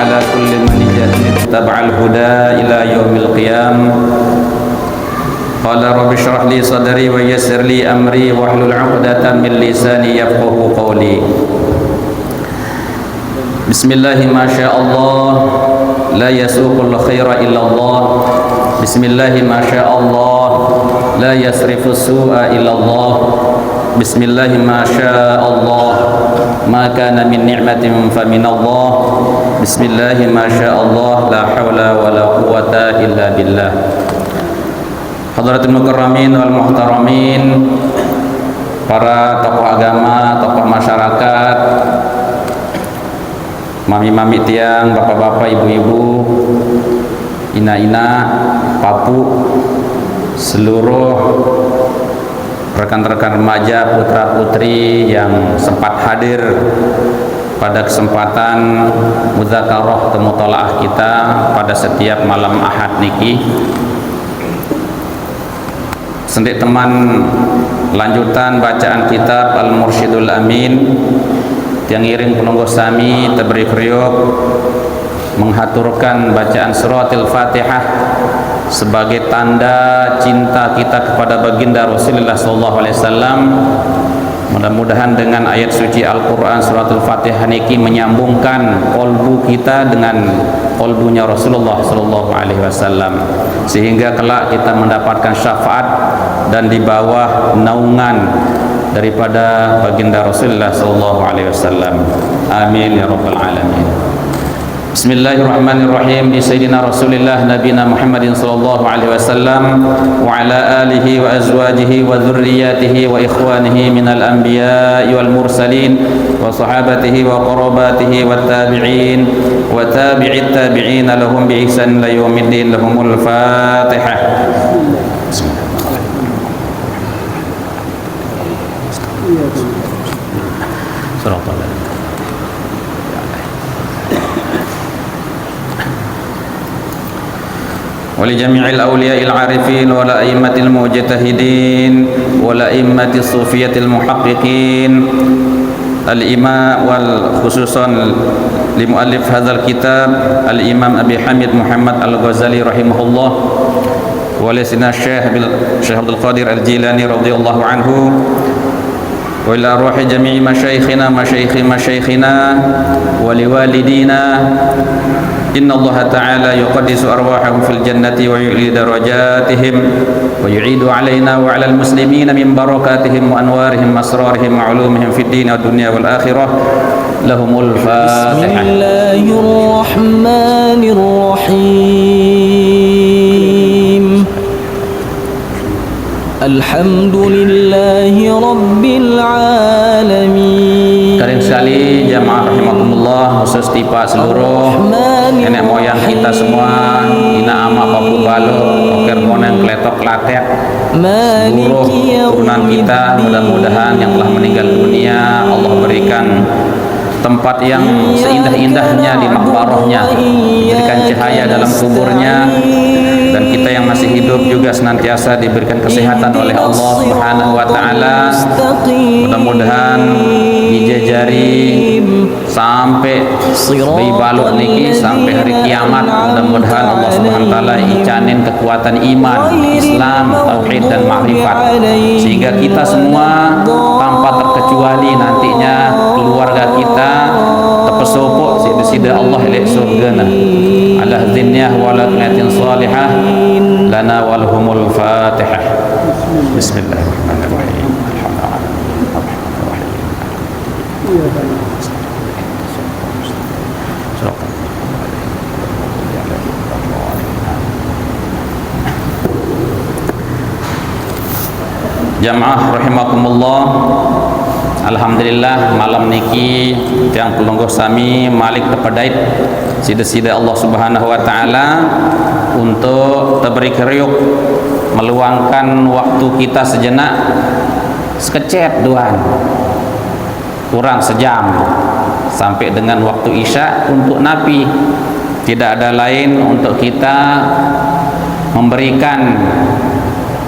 وعلى كل من اتبع الهدى إلى يوم القيامة. قال رب اشرح لي صدري ويسر لي أمري واحلل عقدة من لساني يفقهوا قولي. بسم الله ما شاء الله لا يسوق الخير إلا الله. بسم الله ما شاء الله لا يصرف السوء إلا الله. بسم الله ما شاء الله ما كان من نعمة فمن الله. بسم الله ما شاء الله لا حول ولا قوة إلا بالله. Hadratul mukarramin wal muhtaramin, para tokoh agama, tokoh masyarakat, mami-mami tiang, bapak-bapak, ibu-ibu, ina-ina, papu, seluruh rekan-rekan remaja, putra-putri yang sempat hadir pada kesempatan mudzakarah atau mutalaah kita pada setiap malam Ahad niki. Sendik teman lanjutan bacaan kitab Al-Mursyidul Amin yang iring penunggu sami teberi kriuk menghaturkan bacaan suratul Fatihah sebagai tanda cinta kita kepada baginda Rasulullah SAW. Mudah-mudahan dengan ayat suci Al-Quran suratul Fatihah niki menyambungkan kolbu kita dengan kolbunya Rasulullah SAW, sehingga kelak kita mendapatkan syafaat dan di bawah naungan daripada baginda Rasulullah SAW. Amin ya rabbal alamin. Bismillahirrahmanirrahim. Di Sayyidina Rasulillah Nabina Muhammadin sallallahu alaihi wasallam wa ala alihi wa azwajihi wa dhurriyyatihi wa ikhwanihi minal anbiya'i wal mursalin wa sahabatihi wa qarabatihi wa tabi'in wa tabi'it tabi'in lahum bi ihsan ila yaumiddin. Lahumul Fatihah. Surah ولجميع الأولياء العارفين والأئمة المجتهدين والأئمة الصوفية المحققين الإمام والخصوصا لمؤلف هذا الكتاب الإمام أبي حامد محمد الغزالي رحمه الله ولسنا الشيخ عبد القادر الجيلاني رضي الله عنه وإلى روح جميع مشايخنا ولوالدينا. إن الله تعالى يقدس أرواحهم في الجنة ويعلي درجاتهم ويعيد علينا وعلى المسلمين من بركاتهم وأنوارهم وأسرارهم وعلومهم في الدين والدنيا والآخرة. لهم الفاتحة. بسم الله الرحمن الرحيم. الحمد لله رب العالمين. Keren sekali jamaah rahimakumullah, khusus tipa seluruh nenek moyang kita semua, ina ama papu balo, oker monen kletok latek, seluruh turunan kita, mudah-mudahan yang telah meninggal dunia Allah berikan tempat yang seindah-indahnya di makbarahnya, diberikan cahaya dalam kuburnya, dan kita yang masih hidup juga senantiasa diberikan kesehatan oleh Allah Subhanahu wa taala. Mudah-mudahan dijajari sampai bibaluk niki sampai hari kiamat. Mudah-mudahan Allah Subhanahu wa taala icanin kekuatan iman, Islam, tauhid dan makrifat, sehingga kita semua tanpa terkecuali nantinya keluarga kita terpesopok sida Allah ilai surgana ala dhinniyah walaknatin salihah lana walhumul Fatihah. Bismillahirrahmanirrahim. Jamaah rahimakumullah, alhamdulillah malam niki yang pelungguh sami malik tepedait sida-sida Allah Subhanahu wa taala untuk teberi kriuk meluangkan waktu kita sejenak sekecet duan kurang sejam sampai dengan waktu isya untuk napi. Tidak ada lain untuk kita memberikan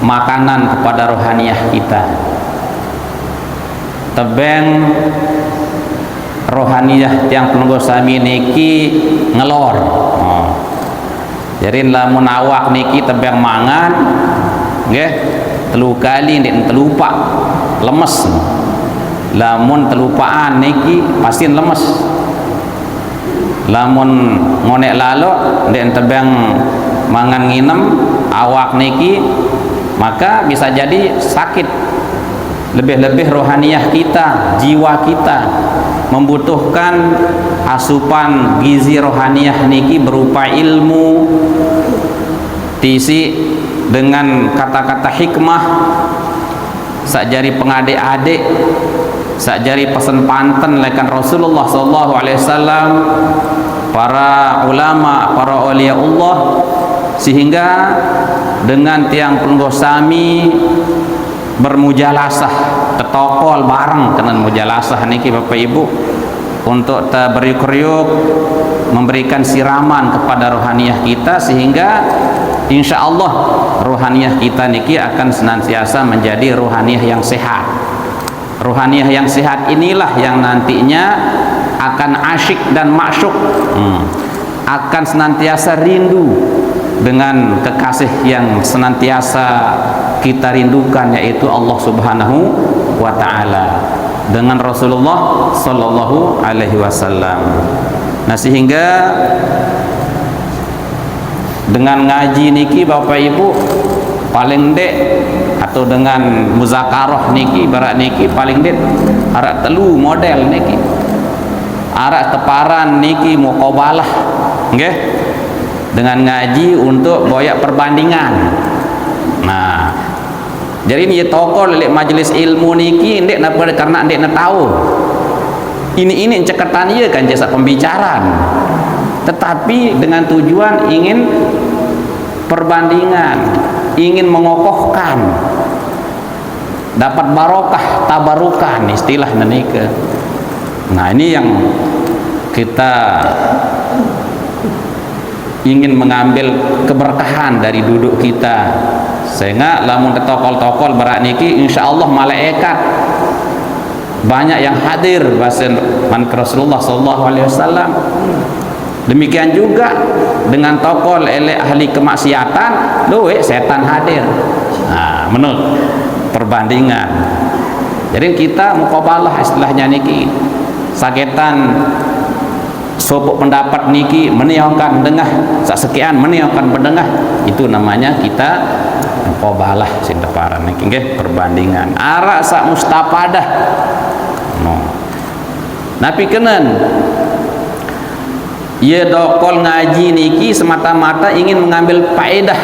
makanan kepada rohaniyah kita. Tebeng rohaniyah tiang penunggu sami niki ngelor. Jadi lamun awak niki tebang mangan nggih telu kali ndik telupak lemes. Lamun telupaan niki pasti lemes. Lamun ngonek lalok ndik tebang mangan nginem awak niki maka bisa jadi sakit. Lebih-lebih rohaniyah kita, jiwa kita membutuhkan asupan gizi rohaniyah niki berupa ilmu, diisi dengan kata-kata hikmah, sakjari pengadik-adik, sakjari pesan panten lekan Rasulullah sallallahu alaihi wasallam, para ulama, para aulia Allah, sehingga dengan tiang penunggu sami bermujalasah tetokol bareng dengan mujalasah niki Bapak Ibu untuk beriuk-riuk memberikan siraman kepada rohaniyah kita sehingga insya Allah rohaniyah kita niki akan senantiasa menjadi rohaniyah yang sehat. Rohaniyah yang sehat inilah yang nantinya akan asyik dan masyuk, akan senantiasa rindu dengan kekasih yang senantiasa kita rindukan, yaitu Allah Subhanahu wa ta'ala, dengan Rasulullah sallallahu alaihi wasallam. Nah, sehingga dengan ngaji niki Bapak Ibu paling dek atau dengan muzakarah niki barak niki paling dek arak telu model niki. Arak teparan niki muqabalah nggih dengan ngaji untuk boyak perbandingan. Nah, jadi ini tokol lek majelis ilmu niki ndek napa karena ndek na tahu. Ini cekatan ieu kan jasa pembicaraan. Tetapi dengan tujuan ingin perbandingan, ingin mengokohkan, dapat barokah, tabarukan istilah nika. Nah, ini yang kita ingin mengambil keberkahan dari duduk kita, sehingga lamun tetokol-tokol berak niki insyaallah malaikat banyak yang hadir bahasa Rasulullah sallallahu alaihi wasallam. Demikian juga dengan tokol elek ahli kemaksiatan, doe setan hadir. Nah, menurut perbandingan. Jadi kita muqabalah istilahnya niki. Saketan sopok pendapat niki meniongkan dengah sekian meniongkan pendengah, itu namanya kita muqabalah sinteparan niki nggih perbandingan. Arak sak mustafadah. No. Napi kenen ia dokol ngaji niki semata-mata ingin mengambil faedah,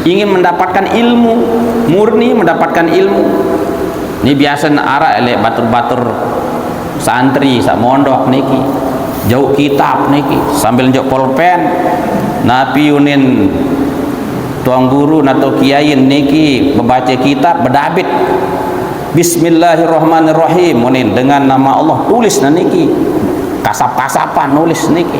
ingin mendapatkan ilmu, murni mendapatkan ilmu. Ini biasa arak elek batur-batur santri sak mondok niki jauh kitab niki sambil jauh pulpen napi unin tuang guru atau kiai niki membaca kitab berdabit Bismillahirrahmanirrahim unin dengan nama Allah tulis niki kasap-kasapan nulis niki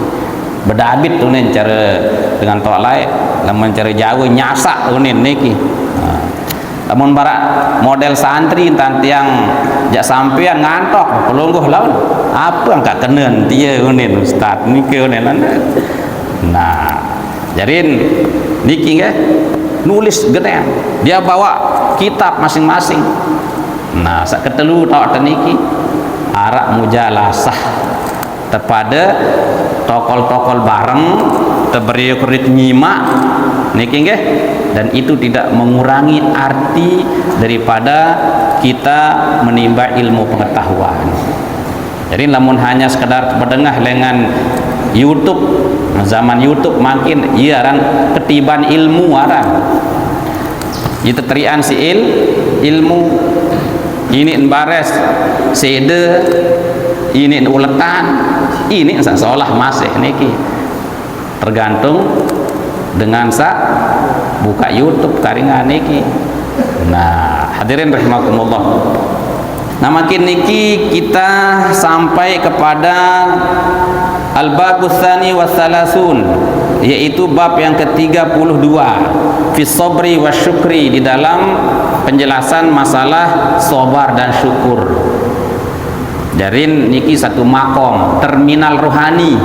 berdabit unin cara dengan tok lain lamun cara Jawa nyasa unin niki. Namun barak model santri tanti yang jak sampean ngantok pelungguh laun apa yang gak kenen dia unin ustaz niki unin. Nah, jadi niki nggih nulis gede dia bawa kitab masing-masing. Nah, sak ketelu tok niki arak mujalasah kepada tokol-tokol bareng teberiuk-riuk nyimak niki nggih, dan itu tidak mengurangi arti daripada kita menimba ilmu pengetahuan. Jadi namun hanya sekedar pedengah dengan YouTube, zaman YouTube makin iarang ketiban ilmu arang itu terian si ilmu ini bares sede ini uletan ini seolah masih niki tergantung dengan buka YouTube karingan niki. Nah, hadirin rahimakumullah. Nah, makin niki kita sampai kepada al-babus tsani wassalasun, yaitu bab yang ke-32 fi sabri wasyukri, di dalam penjelasan masalah sabar dan syukur. Jarin niki satu makom, terminal rohani,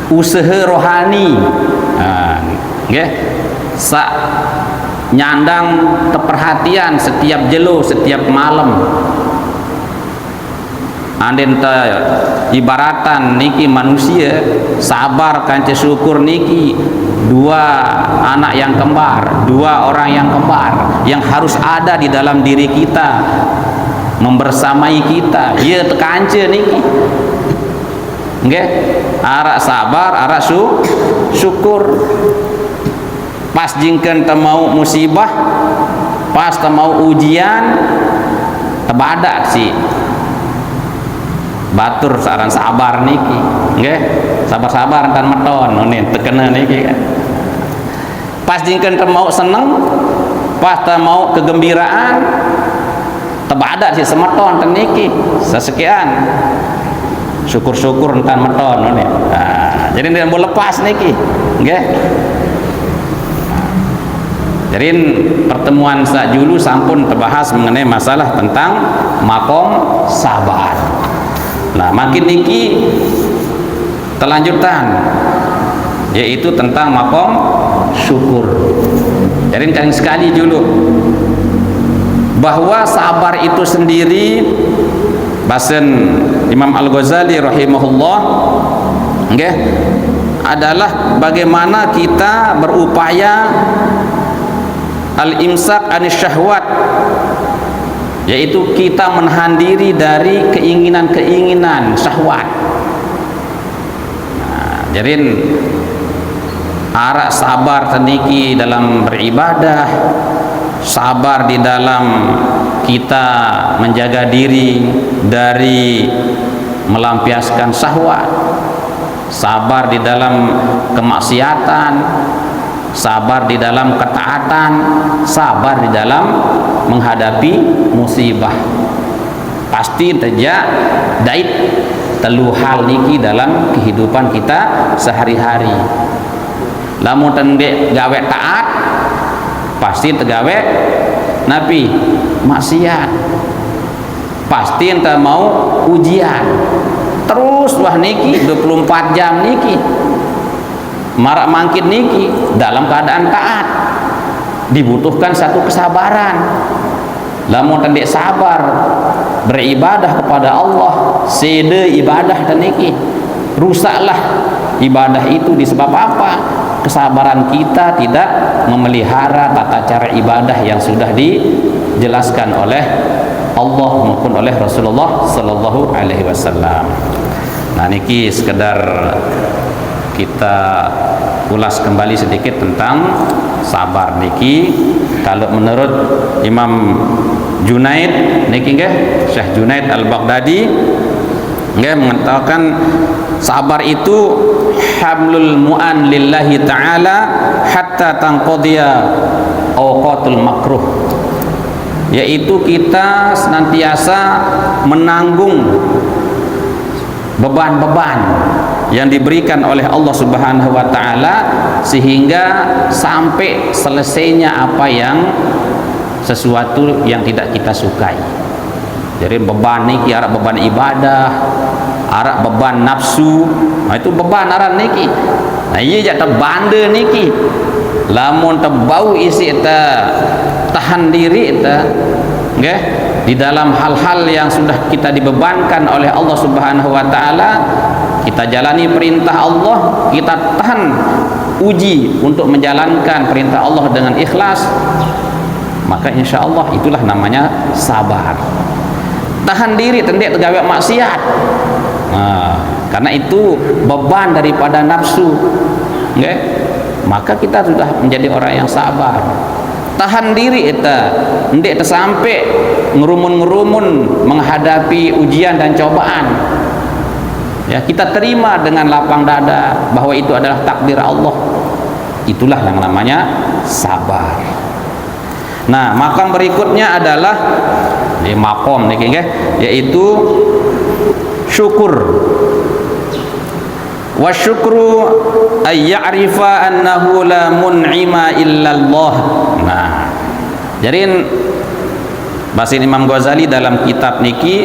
usaha rohani. Nggih. Sak nyandang keperhatian setiap jelo, setiap malam. Anden ta ibaratan niki manusia sabar kanca syukur niki dua anak yang kembar, dua orang yang kembar yang harus ada di dalam diri kita, membersamai kita. Ya tekanca niki. Nggih, arak sabar, arak syukur. Pas jingken temau musibah, pas temau ujian, tebadak sih. Batur saran sabar niki, nggih. Sabar-sabar entar meton ngene tekena niki kan. Pas jingken temau seneng, pas temau kegembiraan, tebadak sih semeton ten niki sesekian. Syukur-syukur entar meton ngene. Nah, jadi tidak boleh lepas niki, nggih. Jadi pertemuan sakjulu sampun terbahas mengenai masalah tentang makom sabar. Nah, makin niki telanjutan yaitu tentang makom syukur. Jadi jangan sekali dulu bahwa sabar itu sendiri, bahasan Imam Al-Ghazali rahimahullah, nggih, adalah bagaimana kita berupaya al-imsak anis syahwat, yaitu kita menahan diri dari keinginan-keinginan syahwat. Nah, jadi arak sabar teniki dalam beribadah, sabar di dalam kita menjaga diri dari melampiaskan syahwat, sabar di dalam kemaksiatan, sabar di dalam ketaatan, sabar di dalam menghadapi musibah. Pasti terjadi dait telu hal niki dalam kehidupan kita sehari-hari. Lamun tendek gawe taat, pasti tegawe napi maksiat. Pasti ente mau ujian. Terus wah niki 24 jam niki marak mangkit niki dalam keadaan taat, dibutuhkan satu kesabaran. Lamun tendek sabar beribadah kepada Allah, sede ibadah teniki, rusaklah ibadah itu disebab apa? Kesabaran kita tidak memelihara tata cara ibadah yang sudah dijelaskan oleh Allah maupun oleh Rasulullah sallallahu alaihi wasallam. Nah, niki sekedar kita ulas kembali sedikit tentang sabar niki. Kalau menurut Imam Junaid niki nggih, Syekh Junaid Al-Baghdadi nggih mengatakan sabar itu hamlul mu'an lillahi ta'ala hatta tanqadiya awqatul makruh, yaitu kita senantiasa menanggung beban-beban yang diberikan oleh Allah Subhanahu wa taala sehingga sampai selesainya apa yang sesuatu yang tidak kita sukai. Jadi beban niki arah beban ibadah, arah beban nafsu, nah itu beban arah niki. Nah iya jak terbanda niki. Lamun tebau isi eta tahan diri eta, nggih, di dalam hal-hal yang sudah kita dibebankan oleh Allah Subhanahu wa taala, kita jalani perintah Allah, kita tahan uji untuk menjalankan perintah Allah dengan ikhlas, maka insya Allah itulah namanya sabar. Tahan diri tendek tegawe maksiat, nah, karena itu beban daripada nafsu, okay? Maka kita sudah menjadi orang yang sabar. Tahan diri eta ndek tersampai ngerumun-ngerumun menghadapi ujian dan cobaan. Ya, kita terima dengan lapang dada bahwa itu adalah takdir Allah. Itulah yang namanya sabar. Nah, makam berikutnya adalah makom niki nggih, yaitu syukur. Wa syukru ay ya'rifa annahu la mun'ima illallah. Nah, jadi Basin Imam Ghazali dalam kitab niki,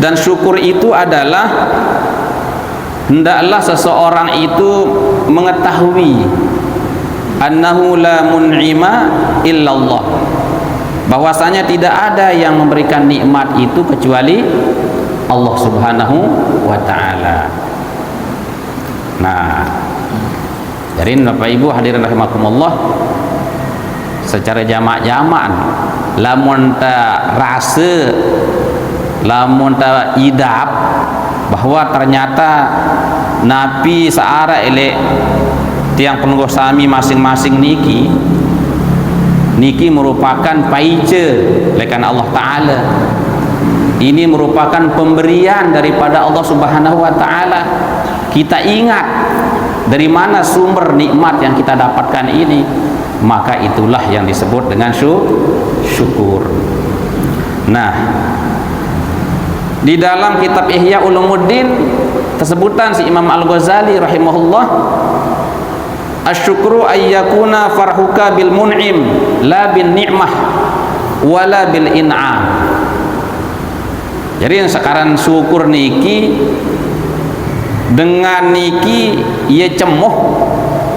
dan syukur itu adalah hendaklah seseorang itu mengetahui annahu la mun'ima illallah, bahwasanya tidak ada yang memberikan nikmat itu kecuali Allah Subhanahu wa taala. Nah, jadi Bapak Ibu hadirin rahimakumullah, secara jamak-jamak lamun ta rasa, lamun ta idap bahwa ternyata Nabi searah elek tiang penunggu sami masing-masing niki merupakan paice lekan Allah Ta'ala. Ini merupakan pemberian daripada Allah Subhanahu wa Ta'ala. Kita ingat dari mana sumber nikmat yang kita dapatkan ini, maka itulah yang disebut dengan syukur. Nah, di dalam kitab Ihya Ulumuddin tersebutan si Imam Al-Ghazali rahimahullah, asyukru ayyakuna farhuka bil mun'im la bin ni'mah wala bil in'am. Jadi yang sekarang syukur niki dengan niki ia cemoh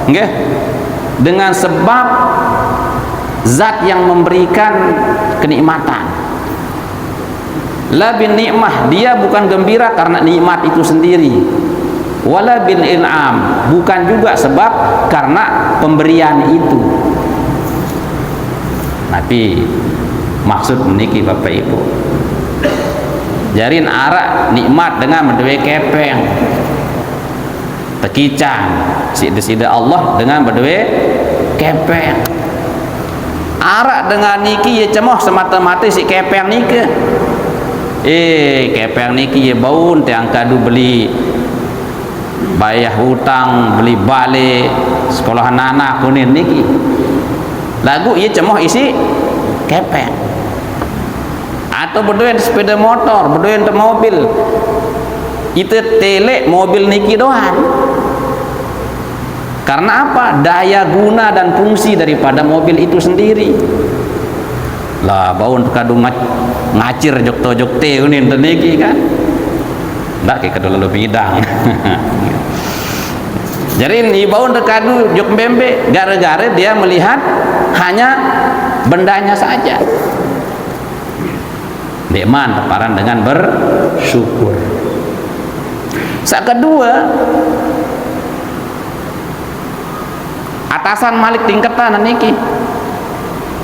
nggih, dengan sebab zat yang memberikan kenikmatan. La bin ni'mah, dia bukan gembira karena nikmat itu sendiri. Wala bil in'am, bukan juga sebab karena pemberian itu. Tapi maksud niki Bapak Ibu, jarin arak nikmat dengan mendewe kepeng tekicang sida Allah dengan mendewe kepeng. Arak dengan niki ya cemoh semata-mata si kepeng niki. Kepeng niki ya baun tiang kadu beli bayar hutang, beli balik sekolah anak kunin niki. Lagu ia cemoh isi kepeng. Atau berdua sepeda motor, berdua mobil. Itu telek mobil niki doang. Karena apa? Daya guna dan fungsi daripada mobil itu sendiri. Lah baun kadung ngacir jokto-jokte kunin niki kan. Ndak kayak kedua lalu bidang. Jadi ini baun dekadu jok bembe gara-gara dia melihat hanya bendanya saja. Dekman teparan dengan bersyukur. Saat kedua, atasan malik tingkatan niki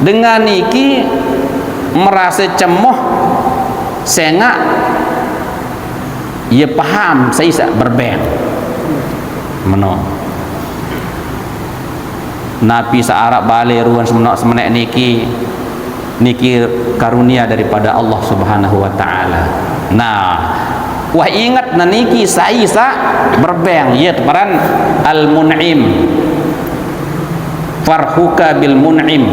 dengan niki merasa cemoh sengak ia paham saya berbeng meno Nabi searab balik ruan semenek niki karunia daripada Allah Subhanahu wa taala. Nah, wah ingat niki saya berbeng ya teparan al-mun'im, farhuka bil mun'im,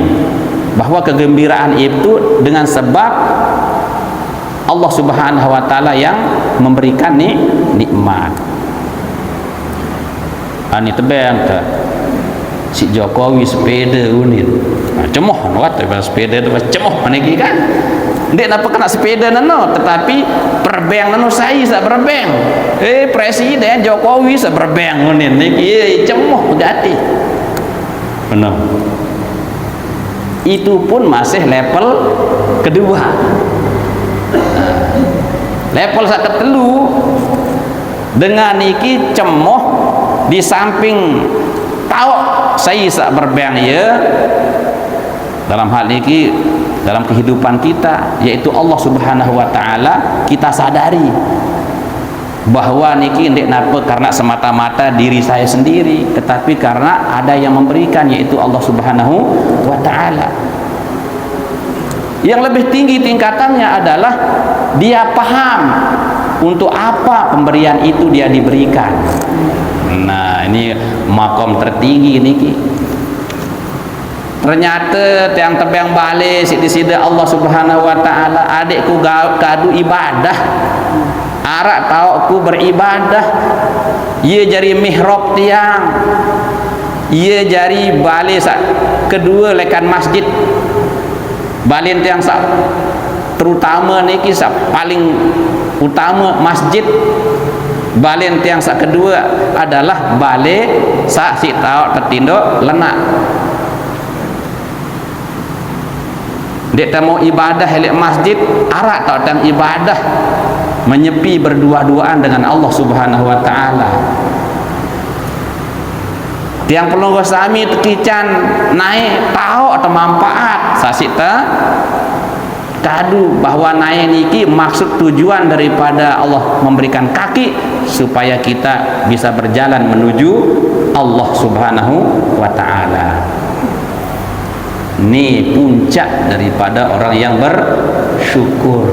bahwa kegembiraan itu dengan sebab Allah Subhanahu wa taala yang memberikan nikmat. Ani tebeng ta si Jokowi sepeda unin. Nah, cemoh wat sepeda tu cemoh niki kan. Ndek napa kena sepeda nano, tetapi perbeng nano saya sak berbeng. Presiden Jokowi sak berbeng unin niki cemoh gati. Benar. Itu pun masih level kedua. Level sak ketelu dengan niki cemoh di samping tahu saya sak berbeng ya dalam hal niki dalam kehidupan kita, yaitu Allah Subhanahu wa taala, kita sadari bahwa niki ndek napa karena semata-mata diri saya sendiri, tetapi karena ada yang memberikan, yaitu Allah Subhanahu wa taala. Yang lebih tinggi tingkatannya adalah dia paham untuk apa pemberian itu dia diberikan. Nah, ini makom tertinggi niki. Ternyata tiang tebang balik sida Allah Subhanahu wa taala, adikku kadu ibadah. Arak tahu aku beribadah. Ia jari mihrab tiang. Ia jari balik kedua lekan masjid. balin tiang sak terutama niki sak paling utama masjid. Balin tiang sak kedua adalah balik sak si tau tertinduk lenak. Dek tamu ibadah helek masjid arak tau tang ibadah menyepi berdua-duaan dengan Allah Subhanahu wa taala. Tiang pelonggo sami tekican naik tahu atau manfaat sasita kadu bahwa naik niki maksud tujuan daripada Allah memberikan kaki supaya kita bisa berjalan menuju Allah Subhanahu wa taala. Ini puncak daripada orang yang bersyukur.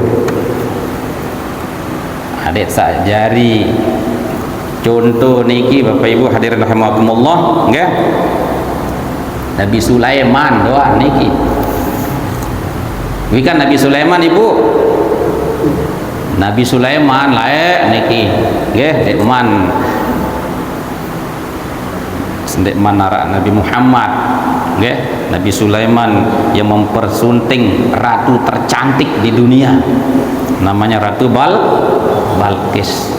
Adik sak jari contoh niki Bapak Ibu hadirin rahimakumullah, nggih. Nabi Sulaiman doa niki. Wikan Nabi Sulaiman Ibu. Nabi Sulaiman lae niki, nggih, dekman sendekman arak Nabi Muhammad, nggih. Nabi Sulaiman yang mempersunting ratu tercantik di dunia. Namanya Ratu Balqis.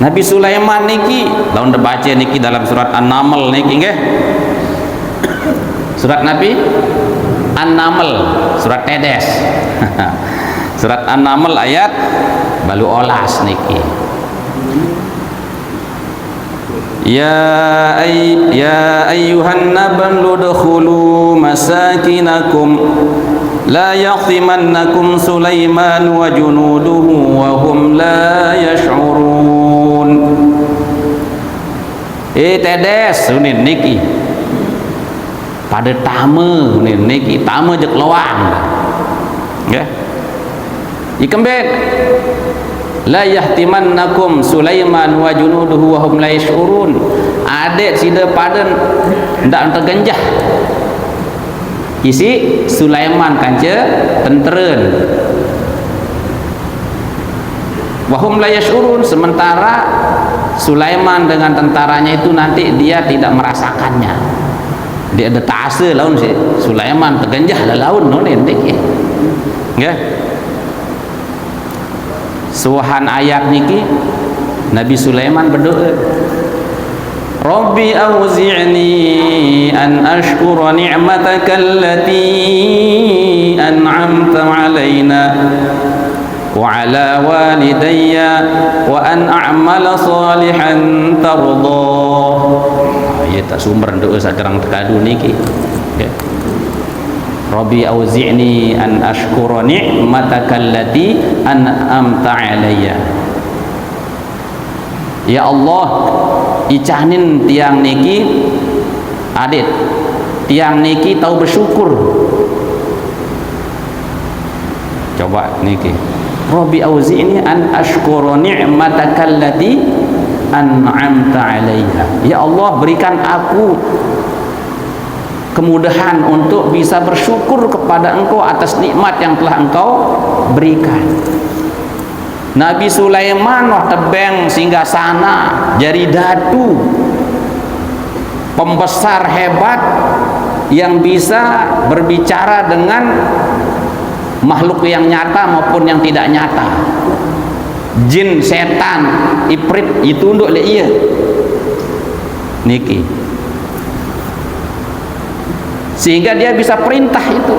Nabi Sulaiman niki lawan baca niki dalam surat An-Naml niki nggih. Surat Nabi An-Naml, surat Tedes. Surat An-Naml ayat balu olas niki. Ya ayyuhan nablu dukhulu masakinakum la yahtimannakum Sulaiman wa junuduhu wa hum la yash'urun. Tedes unin niki pada tama unin niki tama jek lawang nggih. Ikembet la yahtimannakum Sulaiman wa junuduhu wa hum la yash'urun. Adik sida pada ndak tergenjah isi Sulaiman kanca tenteren wahum la yash'urun, sementara Sulaiman dengan tentaranya itu nanti dia tidak merasakannya. Dia ada ta'asa laun si Sulaiman tergenjah laun nonen niki nggih. Suahan ayat niki Nabi Sulaiman berdoa, Rabbi auzi'ni an ashkura ni'mataka allati an'amta 'alaina wa 'ala walidayya wa an a'mala salihan tardah. Ya tak sumber doa sakarang terkadu niki. Okay. Rabbi auzi'ni an ashkura ni'mataka allati an'amta 'alayya. Ya Allah, icanin tiang niki adit tiang niki tahu bersyukur. Coba niki Rabbi auzi'ni an ashkura ni'mataka allati an'amta 'alayya. Ya Allah, berikan aku kemudahan untuk bisa bersyukur kepada Engkau atas nikmat yang telah Engkau berikan. Nabi Sulaiman wah tebeng singgah sana jari datu pembesar hebat yang bisa berbicara dengan makhluk yang nyata maupun yang tidak nyata. Jin, setan, ifrit ditunduk oleh ia niki, sehingga dia bisa perintah itu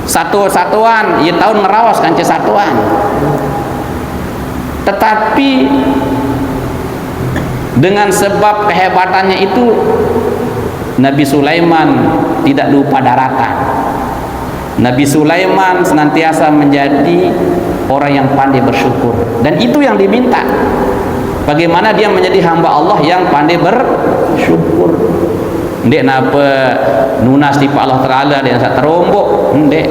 satu-satuan ia tahun ngerawas kanca satuan. Tetapi dengan sebab kehebatannya itu Nabi Sulaiman tidak lupa daratan. Nabi Sulaiman senantiasa menjadi orang yang pandai bersyukur, dan itu yang diminta. Bagaimana dia menjadi hamba Allah yang pandai bersyukur. Ndek napa nunas di Allah Ta'ala dia sak terombok ndek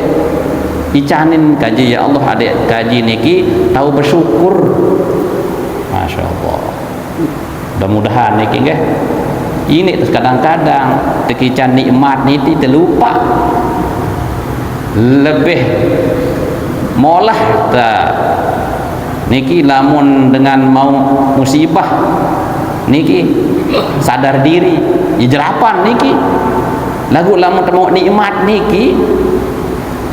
icanin kaji ya Allah adik kaji niki tahu bersyukur. Masya Allah, mudah-mudahan niki nggih ini terus kadang-kadang tekican nikmat niti terlupa lebih molah ta niki lamun dengan mau musibah niki sadar diri jerapan niki lagu lamun temu nikmat niki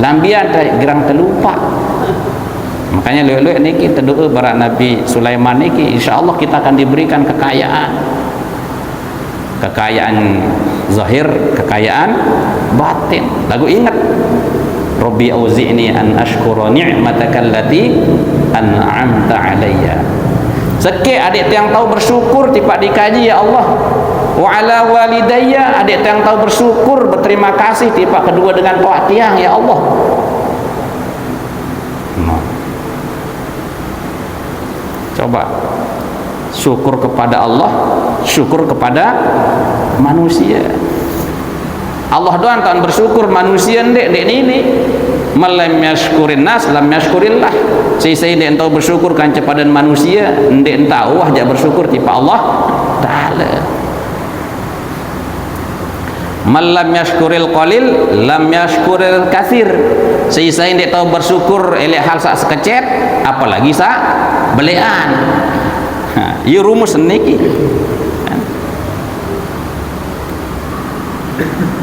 lambian gerang terlupa. Makanya lewat niki terdoa bara Nabi Sulaiman niki, insyaallah kita akan diberikan kekayaan zahir, kekayaan batin. Lagu ingat, Rabbi auzi'ni an ashkura ni'mataka allati an'amta alayya. Sekek adik yang tahu bersyukur tiap dikaji ya Allah. Wa ala walidayya, adik yang tahu bersyukur berterima kasih tiap kedua dengan pak tiang ya Allah. Coba syukur kepada Allah, syukur kepada manusia. Allah doang tak bersyukur, manusia ndek ini. Malam yashkurin nas lam yashkurillah. Saya ndek tahu bersyukur kan kepada manusia, ndek tahu aja bersyukur tipe Allah taala. Malam yashkuril qalil lam yashkuril katsir. Saya ndek tahu bersyukur elek hal sak sekecet, apalagi sak belean. Ieu rumus niki.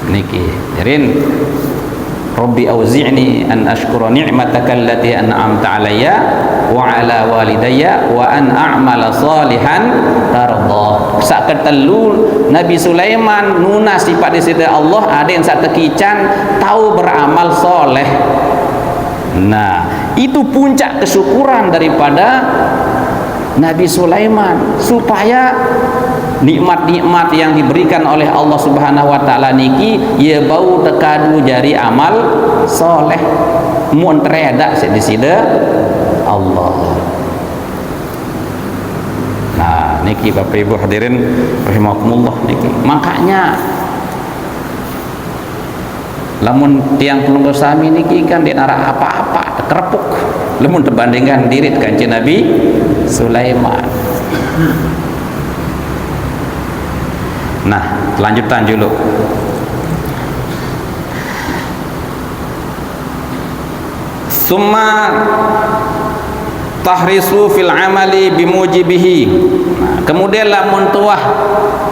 Niki. Jarin Rabbi auzi'ni an ashkura ni'mataka allati an'amta alayya wa ala walidayya wa an a'mala salihan tarda. Sak ketelu Nabi Sulaiman nuna sifat disitu Allah, ada yang sak tekican tahu beramal soleh. Nah, itu puncak kesyukuran daripada Nabi Sulaiman, supaya nikmat-nikmat yang diberikan oleh Allah Subhanahu wa taala niki ia bau tekadu jari amal soleh mun tereda di sida Allah. Nah, niki Bapak Ibu hadirin rahimakumullah niki. Makanya lamun tiang pelungguh sami niki kan dia nara apa-apa kerepuk lamun terbandingkan dirit kanjeng Nabi Sulaiman. Nah, lanjutan dulu. Summa tahrisu fil amali bimujibihi. Nah, kemudian lamun tuah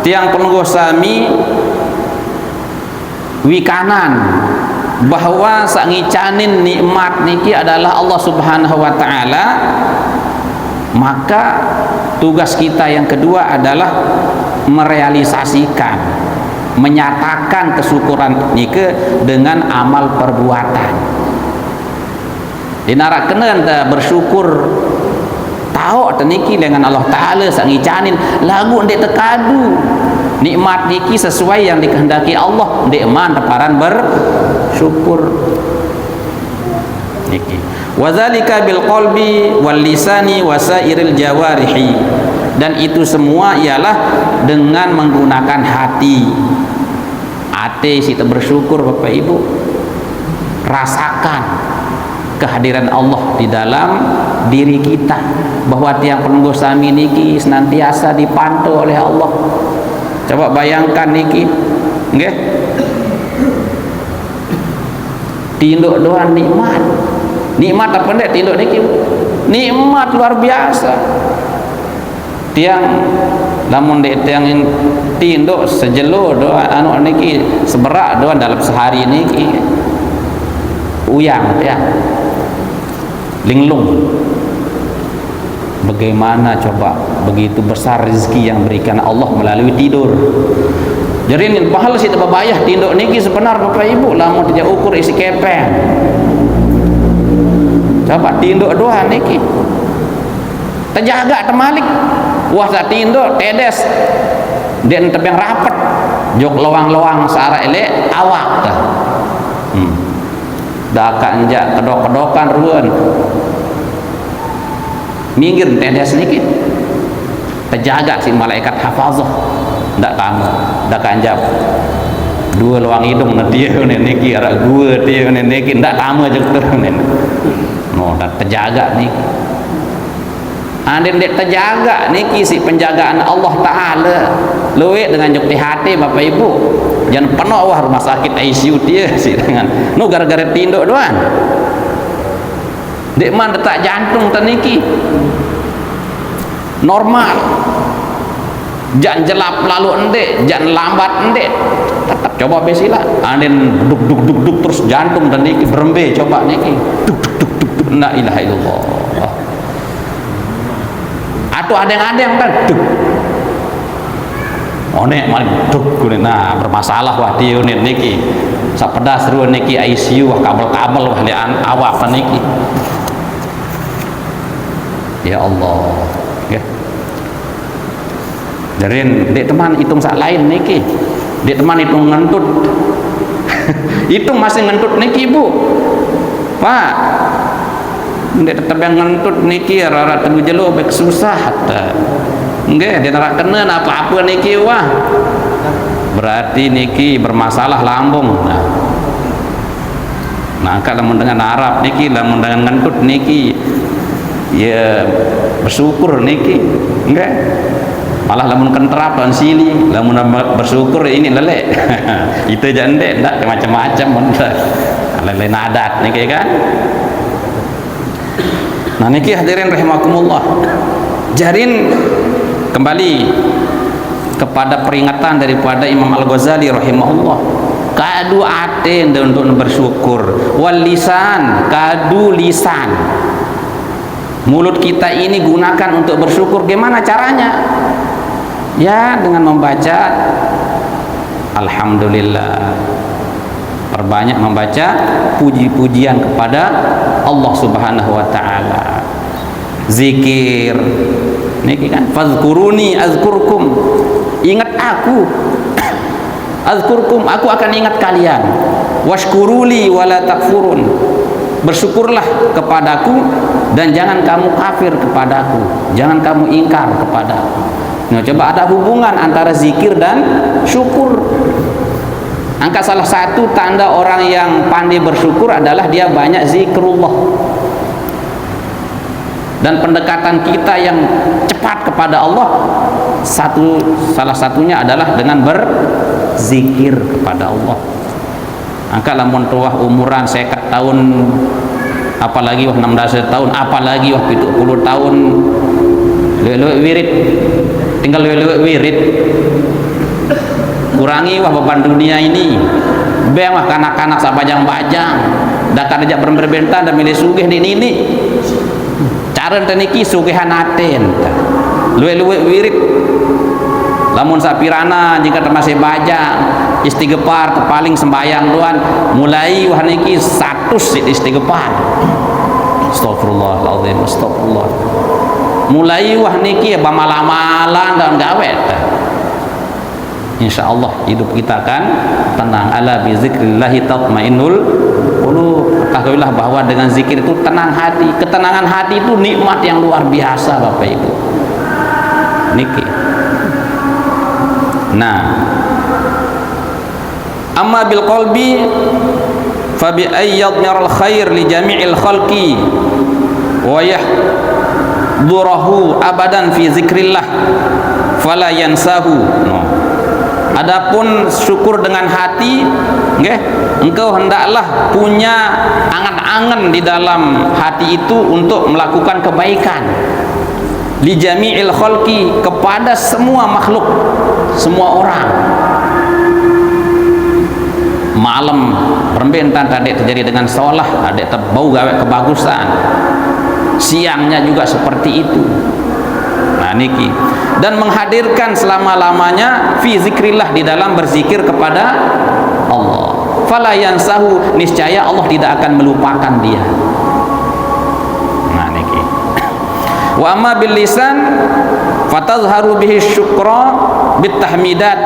tiang pelungguh sami wikanan bahwa sangicanin nikmat niki adalah Allah Subhanahu wa taala, maka tugas kita yang kedua adalah merealisasikan, menyatakan kesyukuran nike dengan amal perbuatan. Dinarakeun teh bersyukur tahu teniki dengan Allah taala sangicanin lagu ndek tekadu nikmat niki sesuai yang dikehendaki Allah, ndek man teparan bersyukur niki. Wadzalika bil qalbi wal lisani wasairil jawarihi, dan itu semua ialah dengan menggunakan hati. Ate kita bersyukur Bapak Ibu, rasakan kehadiran Allah di dalam diri kita, bahwa tiang penunggu sami niki senantiasa dipantau oleh Allah. Coba bayangkan niki, nggih, tinduk doan nikmat. Nikmat apa ndek tinduk niki? Nikmat luar biasa. Tiang lamun dek tiang tinduk sejelo doa anu niki seberak doa dalam sehari niki uyang ya linglung. Bagaimana coba begitu besar rezeki yang berikan Allah melalui tidur. Jadi ini pahala sih terbayah tinduk niki sebenar Bapak Ibu lamun tidak ukur isi kepeng. Coba tinduk doa niki terjaga temalik. Wah tak tinduk tedes dan tebeng rapet jok lowang-lowang searah elek awak dah. Dah kanjak kedok-kedokan ruan minggir tedes niki terjaga si malaikat hafazah ndak tamu dak kanjak dua luang hidung nanti niki arah gua dia niki ndak tamu aja turun no dak terjaga niki. Andin dek terjaga niki si penjagaan Allah taala luwe dengan jukti hati Bapak Ibu, jangan penuh wah rumah sakit ICU dia si dengan nu gara-gara tinduk doan. Dek man detak jantung teniki normal, jangan jelap lalu endek, jangan lambat endek, tetap coba besila anen duk duk duk duk terus jantung dan niki berembe coba niki duk duk duk duk duk la ilaha illallah. Atau adeng-adeng kan duk onek maling duk nah bermasalah wah di unit niki sapedas ru niki ICU wah kabel-kabel wah lian awak niki. Ya Allah ya. Jarin dek teman hitung sak lain niki dek teman hitung ngentut hitung masih ngentut niki bu pak dek tetap yang ngentut niki rara teguh jelo bek susah enggak dia nak kena apa-apa niki wah berarti niki bermasalah lambung. Nah kalau dengan Arab niki lamun dengan ngentut niki ya bersyukur niki enggak malah lamun kenterap dan sili lamun bersyukur ini lelek itu jande ndak macam-macam lele nadat niki kan. Nah niki hadirin rahimakumullah, jarin kembali kepada peringatan daripada Imam Al-Ghazali rahimahullah, kadu aten untuk bersyukur, wal lisan kadu lisan, mulut kita ini gunakan untuk bersyukur. Gimana caranya? Ya dengan membaca alhamdulillah, perbanyak membaca puji-pujian kepada Allah Subhanahu wa taala. Zikir niki kan fazkuruni azkurkum, ingat aku azkurkum, aku akan ingat kalian. Washkuruli wala takfurun, bersyukurlah kepadaku dan jangan kamu kafir kepadaku, jangan kamu ingkar kepadaku. Nah, coba ada hubungan antara zikir dan syukur. Angka salah satu tanda orang yang pandai bersyukur adalah dia banyak zikrullah. Dan pendekatan kita yang cepat kepada Allah salah satunya adalah dengan berzikir kepada Allah. Angka lamun tuah umuran 50 tahun, apalagi wah 16 tahun, apalagi wah 70 tahun, lewat wirid, tinggal lewat wirid, kurangi wah beban dunia ini, beng wah kanak-kanak sabajang-bajang, dah kadajak berbentan dan milih sugih di ini, cara teniki sugihan aten, lewat wirid, lamun sapirana jika termasih bajang, istighfar kepaling sembayang luan, mulai wah niki 100 istighfar, astagfirullahaladzim, astagfirullah. Mulai wah niki bamala-malan dan gawe. Insyaallah hidup kita akan tenang. Ala bi zikrillah tatmainnul qulub. Ketahuilah bahwa dengan zikir itu tenang hati. Ketenangan hati itu nikmat yang luar biasa Bapak Ibu. Niki. Nah, amma bil qalbi fa bi ayyadmiral khair li jami'il khalqi wa durahu abadan fi zikrillah fala yansahu. No. Adapun syukur dengan hati, nggih, engkau hendaklah punya angan-angan di dalam hati itu untuk melakukan kebaikan. Li jami'il khalqi, kepada semua makhluk, semua orang. Malam perbentan tadi terjadi dengan sholah, ada terbau gawe kebagusan. Siangnya juga seperti itu. Nah niki, dan menghadirkan selama-lamanya fi zikrillah, di dalam berzikir kepada Allah. Fala yansahu, niscaya Allah tidak akan melupakan dia. Nah niki. Wa amma bil lisan fatazharu bihi syukra bit tahmidat.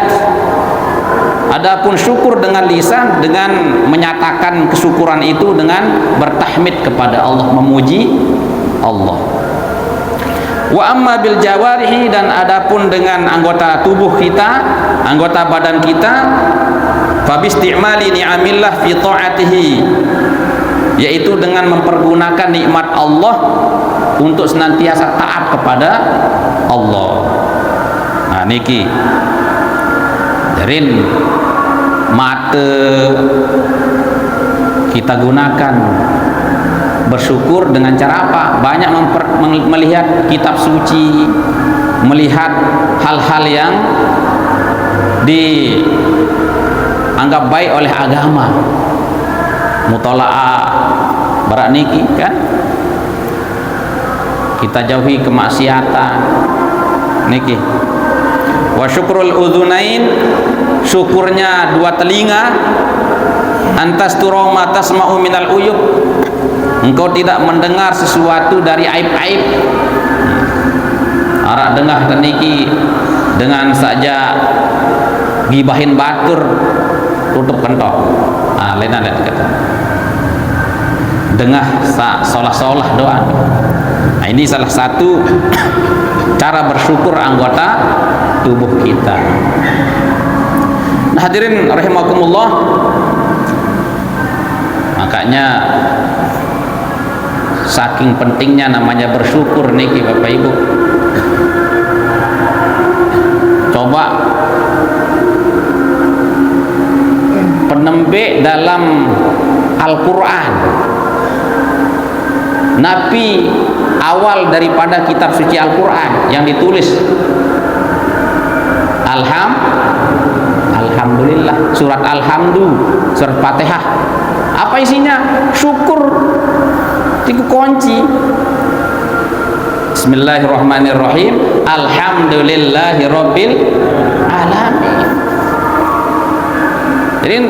Adapun syukur dengan lisan, dengan menyatakan kesyukuran itu dengan bertahmid kepada Allah, memuji Allah. Wa amma bil jawarihi, dan adapun dengan anggota tubuh kita, anggota badan kita, fa bisti'mali ni'amillah fi ta'atihi, yaitu dengan mempergunakan nikmat Allah untuk senantiasa taat kepada Allah. Nah niki jarin mata kita gunakan bersyukur dengan cara apa? Banyak melihat kitab suci, melihat hal-hal yang anggap baik oleh agama, mutola'ah barak niki kan, kita jauhi kemaksiatan niki. Wa syukrul udhunain, syukurnya dua telinga, antas turoma tasma'u minal uyub, engkau tidak mendengar sesuatu dari aib-aib. Arak dengah teniki dengan saja gibahin batur tutup kentok. Lena lihat kata dengah solah-solah doa. Nah, ini salah satu cara bersyukur anggota tubuh kita. Nah, hadirin rahimakumullah, makanya saking pentingnya namanya bersyukur niki Bapak Ibu. Coba penembik dalam Al-Quran, Nabi awal daripada kitab suci Al-Quran yang ditulis Alhamdulillah, surat Alhamdu, surat Fatihah, apa isinya? Syukur. Itu kunci. Bismillahirrahmanirrahim, alhamdulillahirabbil alamin. Jadi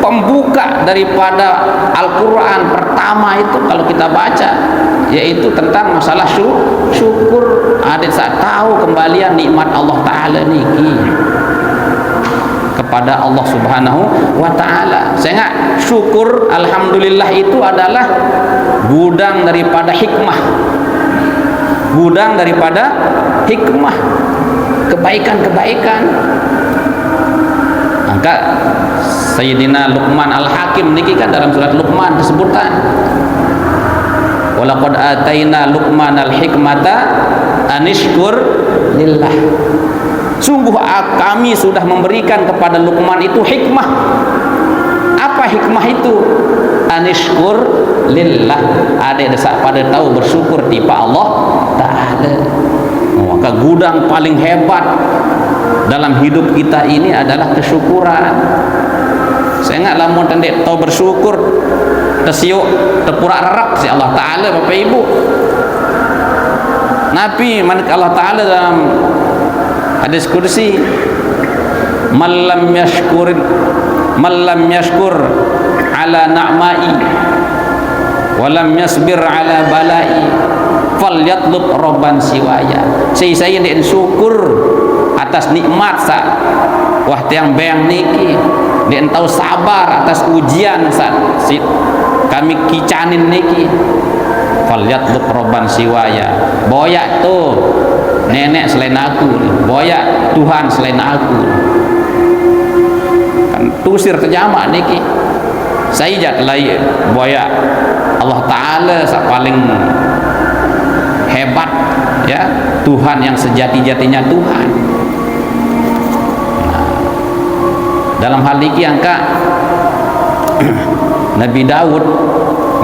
pembuka daripada Al-Quran pertama itu kalau kita baca yaitu tentang masalah syukur. Ada saat tahu kembalian nikmat Allah Ta'ala niki kepada Allah Subhanahu wa Ta'ala. Sehingga syukur alhamdulillah itu adalah gudang daripada hikmah, gudang daripada hikmah, kebaikan-kebaikan. Maka Sayyidina Luqman Al-Hakim niki kan dalam surat Luqman disebutkan, walaqad ataina Luqman al-hikmata anishkur lillah. Sungguh kami sudah memberikan kepada Luqman itu hikmah. Apa hikmah itu? Anishkur lillah. Ada desak pada tahu bersyukur di Allah Ta'ala. Maka gudang paling hebat dalam hidup kita ini adalah kesyukuran. Saya ingat lamun tendek tahu bersyukur tesiuk tepurak rerak si Allah Ta'ala Bapak Ibu. Nabi Allah Ta'ala dalam hadis kursi, man lam yashkur ala na'mai wa lam yasbir ala balai falyatlub robban siwaya. Saya yang syukur atas nikmat wah tiang bayang niki dia tahu sabar atas ujian si kami kicanin niki falyatlub robban siwaya. Boyak tuh nenek selain aku, boyak Tuhan selain aku, kan tusir terjama niki. Saya jat lai boyak Allah Ta'ala paling hebat ya, Tuhan yang sejati-jatinya Tuhan. Nah, dalam hal niki angka Nabi Daud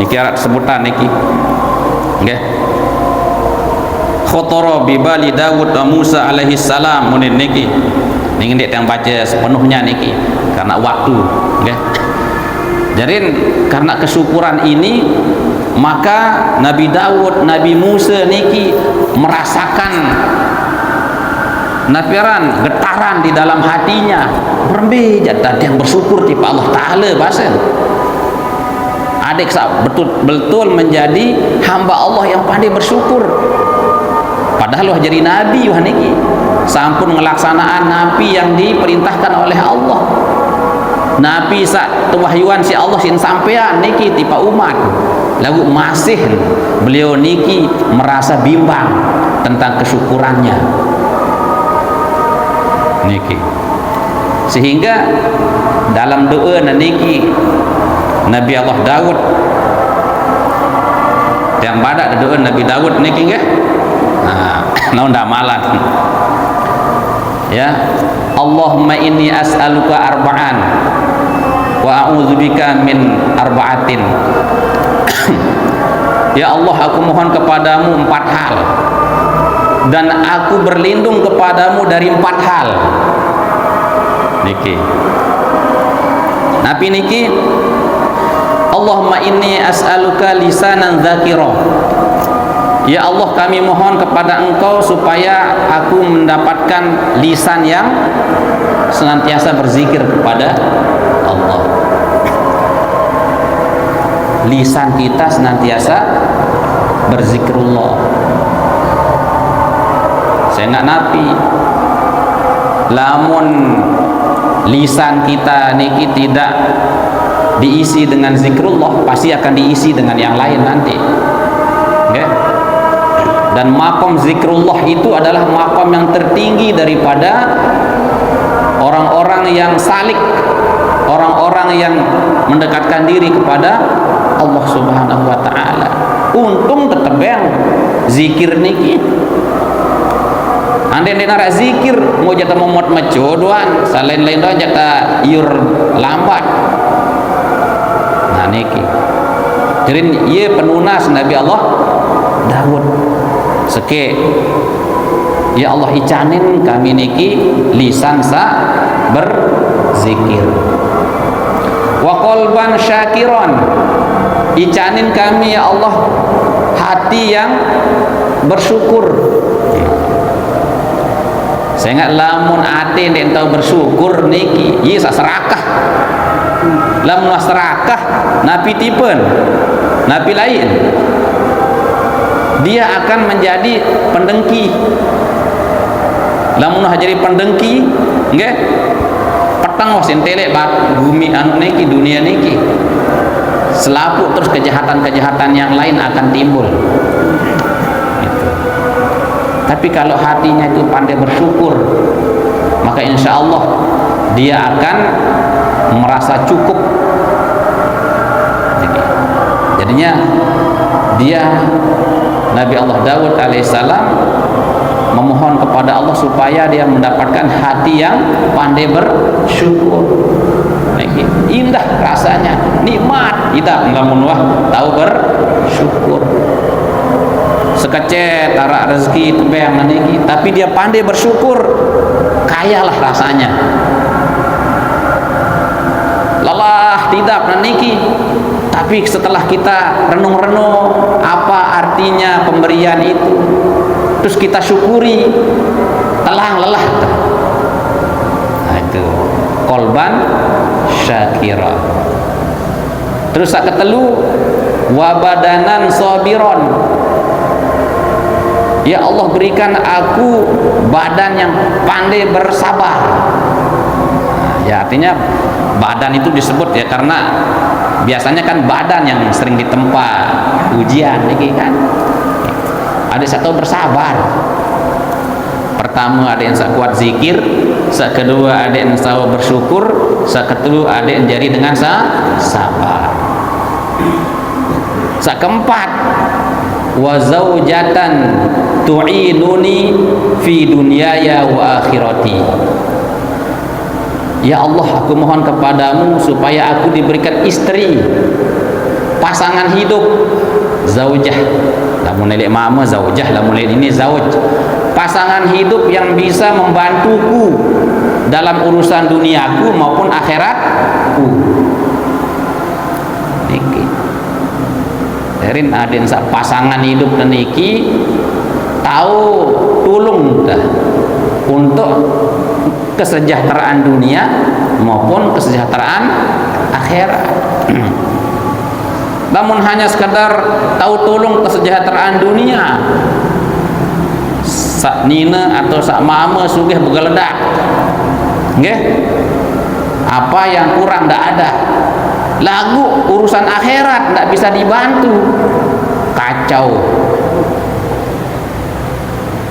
niki arat sebutan niki nggih, khotoro bibali Daud wa Musa alaihi salam munin niki ingin dia yang baca sepenuhnya niki karena waktu nggih. Jadi karena kesyukuran ini maka Nabi Daud, Nabi Musa niki merasakan nafiran getaran di dalam hatinya, berembe jatah yang bersyukur di Allah Ta'ala bahasa adik betul-betul menjadi hamba Allah yang pandai bersyukur. Padahal wah jadi nabi wah niki sampun ngelaksanaan nabi yang diperintahkan oleh Allah. Nabi sak wahyuan si Allah sin sampean niki tipa umat. Lalu masih beliau niki merasa bimbang tentang kesyukurannya niki. Sehingga dalam doa niki Nabi Allah Daud yang badak doa Nabi Daud niki nggih. Nah, ndamalan. Ya, Allahumma inni as'aluka arba'an wa a'udzubika min arba'atin. Ya Allah, aku mohon kepadamu 4 hal dan aku berlindung kepadamu dari 4 hal niki. Nabi niki, Allahumma inni as'aluka lisanan dzakira. Ya Allah, kami mohon kepada Engkau supaya aku mendapatkan lisan yang senantiasa berzikir kepada Allah. Lisan kita senantiasa berzikrullah. Saya nggak napi, lamun lisan kita niki tidak diisi dengan zikrullah, pasti akan diisi dengan yang lain nanti. Okay? Dan makom zikrullah itu adalah makom yang tertinggi daripada orang-orang yang salik, orang-orang yang mendekatkan diri kepada Allah Subhanahu wa ta'ala. Untung tetep yang zikir niki. Ande nara zikir mau jata momot macodoan, selain-lain doa jata iur lambat. Nah niki. Jadi ieu penunas Nabi Allah Daud. Seke, ya Allah icanin kami niki lisan sa berzikir. Wa qalban syakiron, icanin kami ya Allah hati yang bersyukur. Saya nggak lamun ate yang tahu bersyukur niki, iya serakah. Lamun serakah, napi tipen, napi lain. Dia akan menjadi pendengki. Lamun jadi pendengki, nggih? Petang wasin telek bumi anu niki, dunia niki. Selapu terus kejahatan-kejahatan yang lain akan timbul. Gitu. Tapi kalau hatinya itu pandai bersyukur, maka insya Allah dia akan merasa cukup. Jadinya dia Nabi Allah Daud alaihissalam memohon kepada Allah supaya dia mendapatkan hati yang pandai bersyukur. Indah rasanya, nikmat kita ngelamun wah tahu bersyukur. Sekecet tara rezeki tembeng niki, tapi dia pandai bersyukur, kayalah rasanya. Lelah tidak niki, tapi setelah kita renung-renung apa artinya pemberian itu, terus kita syukuri, telang lelah. Nah itu qalban syakira. Terus sak ketelu wa badanan sabiron. Ya Allah berikan aku badan yang pandai bersabar. Ya artinya badan itu disebut ya karena biasanya kan badan yang sering ditempa ujian ini kan. Ada satu bersabar. Pertama ada yang kuat zikir, kedua ada yang bersyukur, kedua ada yang jari dengan sabar. Keempat wa zaujatan tu'inuni fi dunyaya wa akhirati. Ya Allah, aku mohon kepadamu supaya aku diberikan istri, pasangan hidup, zaujah. Lamun nelik mama zaujah, lamun nelik ini zauj. Pasangan hidup yang bisa membantuku dalam urusan duniaku maupun akhiratku. Niki. Derin aden sa pasangan hidup niki tahu tulung dah untuk kesejahteraan dunia maupun kesejahteraan akhirat. Namun hanya sekadar tahu tolong kesejahteraan dunia, sak nina atau sak mama sugih begeledak, nggih? Apa yang kurang ndak ada. Lagu urusan akhirat ndak bisa dibantu, kacau.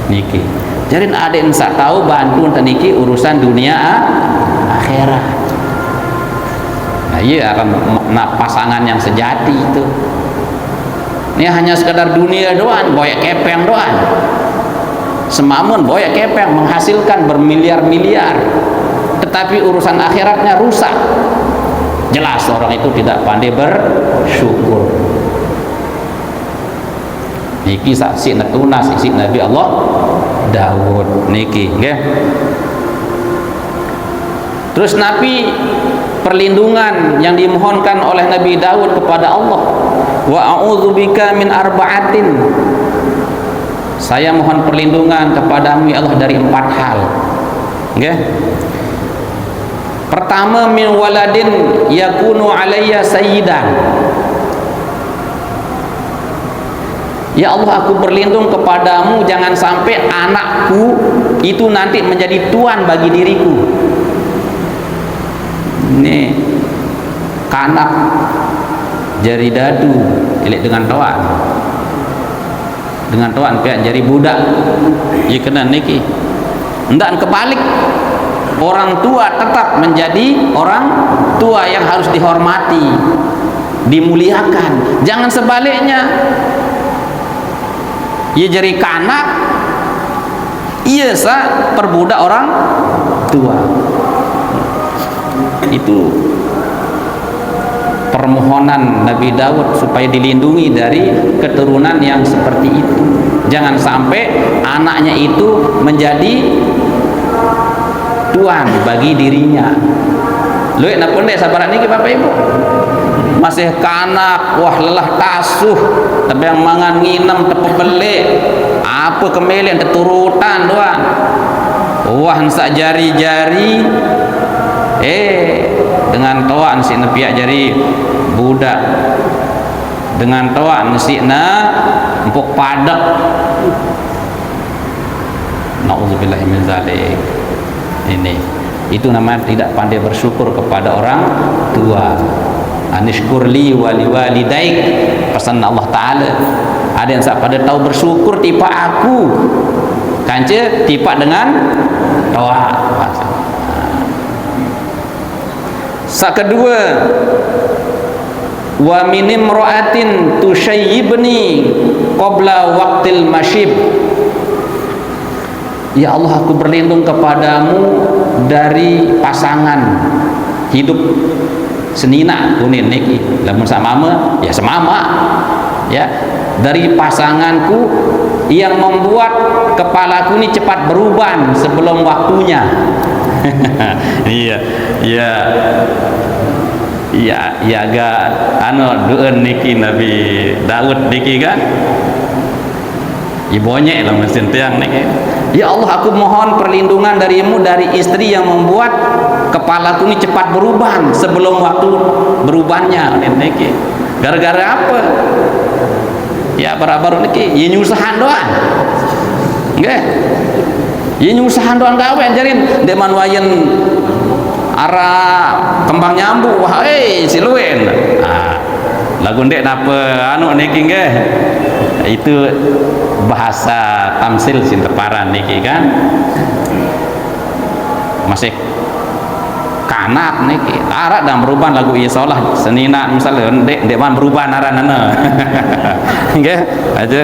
Niki. Jadi ada yang sak tahu bantu niki urusan dunia akhirat. Nah, iya akan pasangan yang sejati itu. Ini hanya sekadar dunia doang, boyak kepeng doang. Semamun boyak kepeng menghasilkan bermiliar-miliar, tetapi urusan akhiratnya rusak. Jelas orang itu tidak pandai bersyukur. Niki saksi natuna sisi Nabi Allah Daud niki nggih. Terus Nabi perlindungan yang dimohonkan oleh Nabi Daud kepada Allah. Wa a'udzubika min arba'atin. Saya mohon perlindungan kepadamu ya Allah dari 4 hal. Okay? Pertama, min waladin yakunu alayya sayyidan. Ya Allah, aku berlindung kepadamu jangan sampai anakku itu nanti menjadi tuan bagi diriku. Ini kanak jari dadu elek dengan toan pihak jari budak ia kena niki. Ndak kebalik, orang tua tetap menjadi orang tua yang harus dihormati, dimuliakan. Jangan sebaliknya, ia jari kanak ia perbudak orang tua. Itu permohonan Nabi Daud supaya dilindungi dari keturunan yang seperti itu. Jangan sampai anaknya itu menjadi tuan bagi dirinya. Luik nak pun dek sabaran ni Bapak Ibu. Masih kanak, wah lelah tasuh, tapi yang mangan nginem tepebelik, apa kemelian keturutan doang. Wah nsak jari-jari dengan toan si nepiak jari budak, dengan toan si na empuk padak. Nauzubillahi min zalik. Ini itu namanya tidak pandai bersyukur kepada orang tua. Anishkurli wali walidaik, pesan Allah Ta'ala. Ada yang tak pada tahu bersyukur tipa aku kanca tipa dengan toa. Kedua, wa min imra'atin tushayyibni qabla waqtil masyib. Ya Allah, aku berlindung kepadamu dari pasangan hidup senina kunin niki. Lamun samama ya semama ya, dari pasanganku yang membuat kepalaku ini cepat beruban sebelum waktunya. Iya agak duen niki Nabi Daud niki kan ibonyek lah mesin tiang niki. Ya Allah, aku mohon perlindungan darimu dari istri yang membuat kepalaku ini cepat beruban sebelum waktu berubannya niki. Gara-gara apa? Ya baru-baru niki ya nyusahan doang. Nggih. Ya nyusahan doang gawe jarin deman wayen arah kembang nyambu wah siluen. Lagu ndek napa niki nggih. Itu bahasa tamsil sinteparan niki kan. Masih kanak niki arak dan beruban lagu iya salah senina misalnya ndek man beruban aranana. Nggih aja.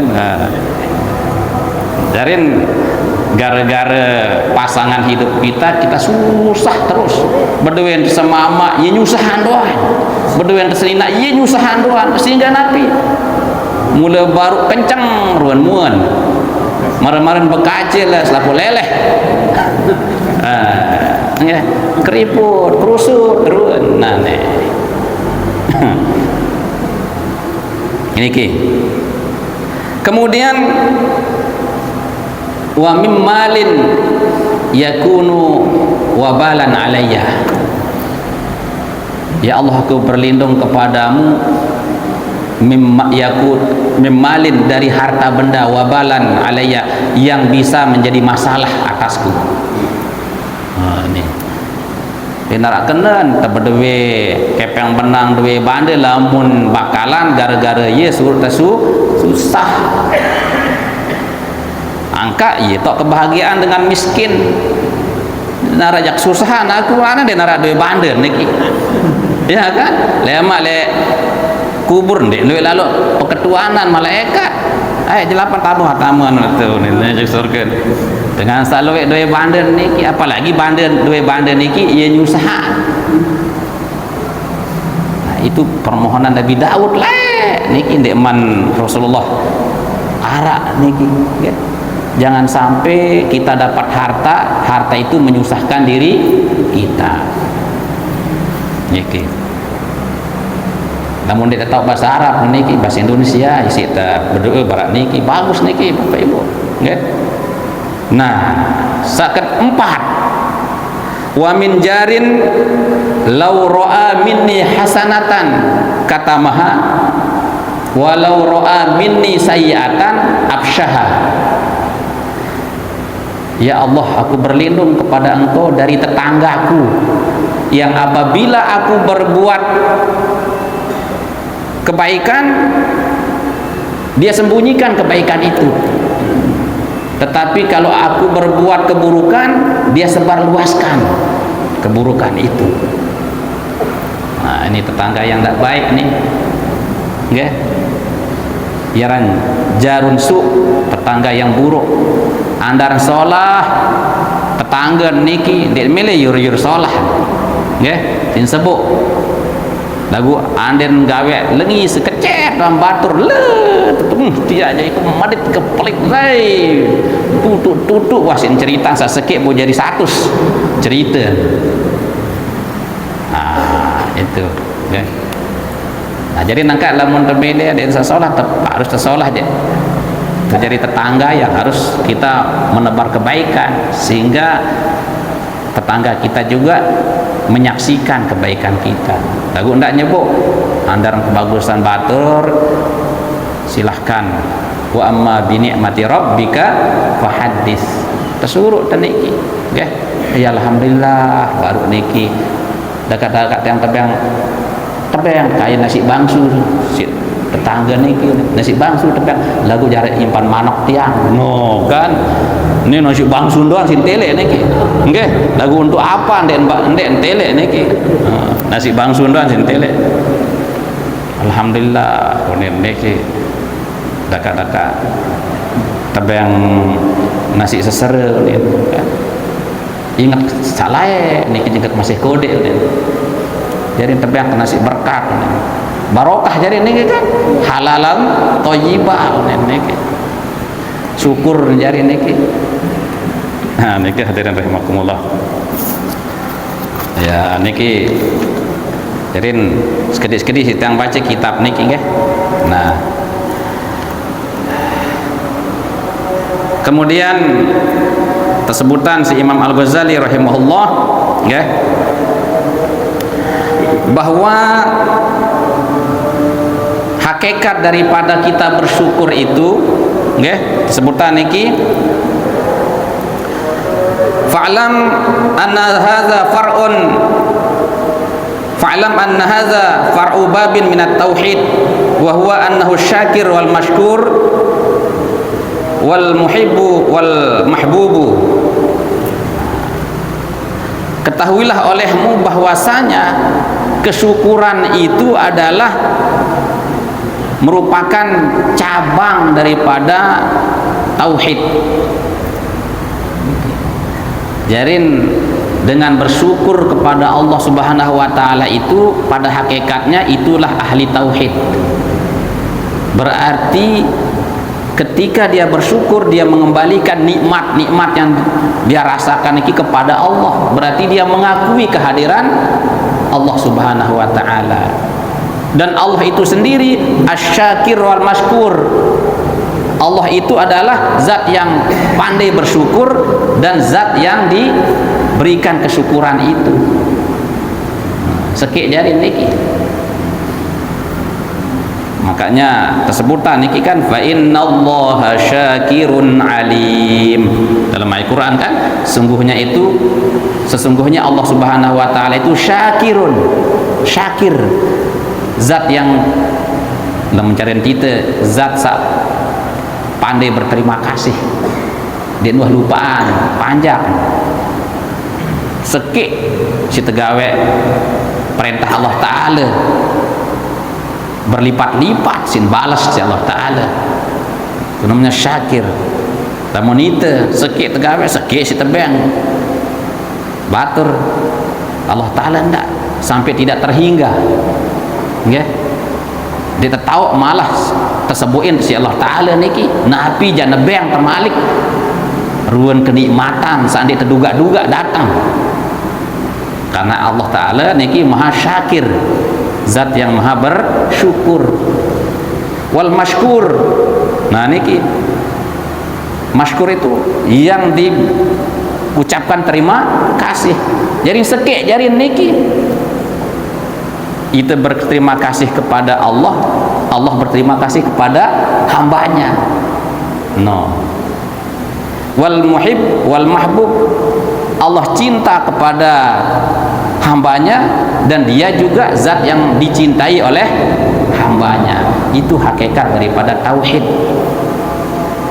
Jarin gara-gara pasangan hidup kita susah terus. Berduen sama mak ya nyusahan doang, berduen keselina ya nyusahan doang, sehingga napi mula baru kencang ruan muan marah-marah bekacil lah selapu leleh. Keriput kerusut ruan nane. Ini ki kemudian wa mimmalin yakunu wabalan alayya. Ya Allah, aku berlindung kepadamu mimmalin dari harta benda wabalan alayya yang bisa menjadi masalah atasku. Ini narak kenen tebedewe kepeng benang dewe bande lamun bakalan gara-gara ye susah angka iya tok kebahagiaan dengan miskin narajak susahan aku mana dia narak duit bandar niki ya kan lemak le kubur ndek duit lalu peketuanan malaikat jelapan tamu itu nih surga dengan selalu duit bandar niki, apalagi duit bandar niki ia nyusahan. Nah, itu permohonan Nabi Daud niki ndek man Rasulullah arak niki ya. Jangan sampai kita dapat harta itu menyusahkan diri kita. niki. Namun dia tahu bahasa Arab niki, bahasa Indonesia isi ta berdoa barat niki bagus niki Bapak Ibu nggih. Nah saket 4 wa min jarin law ra'a minni hasanatan katamaha walau ra'a minni sayyi'atan afshaha. Ya Allah, aku berlindung kepada Engkau dari tetanggaku yang apabila aku berbuat kebaikan dia sembunyikan kebaikan itu, tetapi kalau aku berbuat keburukan dia sebarluaskan keburukan itu. Nah ini tetangga yang tidak baik nih nggih. Yaran jarun su, tetangga yang buruk. Andar solah tetangga niki dek milih yur solah nggih tin sebut lagu anden gawe lengi sekecet dalam batur le dia aja itu madit kepelik lai tutuk wasin cerita sasekek mau jadi 100 cerita. Nah itu ya. Nah jadi nangka lamun terbeda dan sesolah harus tersolah aja terjadi tetangga yang harus kita menebar kebaikan sehingga tetangga kita juga menyaksikan kebaikan kita. Lagu ndak nyebut andaran kebagusan batur silahkan wa amma bi ni'mati rabbika fahaddits tersuruh teniki nggih. Ya alhamdulillah baru niki dekat-dekat yang tebang kayak nasi bangsu si tetangga niki nasi bangsu tebang lagu jarak impan manok tiang no kan ini nasi bangsu doang sin tele niki nggih lagu untuk apa ndek tele niki nasi bangsu doang sin tele. Alhamdulillah konen niki dekat-dekat tebang nasi sesere nih kan. Ingat salah niki juga masih kode nih. Jadi tebang nasi berkat nih. Barokah jadi niki kan halalan thayyibah niki. Syukur jadi niki. Nah niki hadirin rahimakumullah. Ya niki jadi sekedis-sekedis yang baca kitab niki nggih. Nah kemudian tersebutan si Imam Al-Ghazali rahimahullah nggih bahwa hakikat daripada kita bersyukur itu nggih disebutkan niki fa'lam anna hadza far'u babin minat tauhid wa huwa annahu syakir wal mashkur wal muhibbu wal mahbubu. Ketahuilah olehmu bahwasanya kesyukuran itu adalah merupakan cabang daripada tauhid. Jarin dengan bersyukur kepada Allah Subhanahu wa taala itu pada hakikatnya itulah ahli tauhid. Berarti ketika dia bersyukur dia mengembalikan nikmat-nikmat yang dia rasakan ini kepada Allah, berarti dia mengakui kehadiran Allah Subhanahu wa taala. Dan Allah itu sendiri asy-syakir wal mashkur. Allah itu adalah zat yang pandai bersyukur dan zat yang diberikan kesyukuran itu. Sekik jari niki. Makanya tersebutan niki kan fa innallaha syakirun alim. Dalam Al-Qur'an kan sesungguhnya Allah Subhanahu wa taala itu syakirun. Syakir. Zat yang dalam mencari kita zat pandai berterima kasih. Dia nuh lupaan panjang. Sekik si tegawe perintah Allah taala berlipat-lipat sin balas si Allah taala. Itu namanya syakir. Lamun itu sekik tegawe sekik si tebang batur Allah taala ndak sampai tidak terhingga nggih. Dia tahu malah tersebutin si Allah taala niki napi jangan nebeng termalik ruan kenikmatan saat dia terduga-duga datang Karena Allah Ta'ala niki maha syakir, zat yang maha bersyukur. Wal mashkur, nah niki mashkur itu yang diucapkan terima kasih. Jadi sekek jari niki itu berterima kasih kepada Allah, Allah berterima kasih kepada hambanya. No. Wal muhib wal mahbub, Allah cinta kepada hambanya dan dia juga zat yang dicintai oleh hambanya. Itu hakikat daripada tauhid,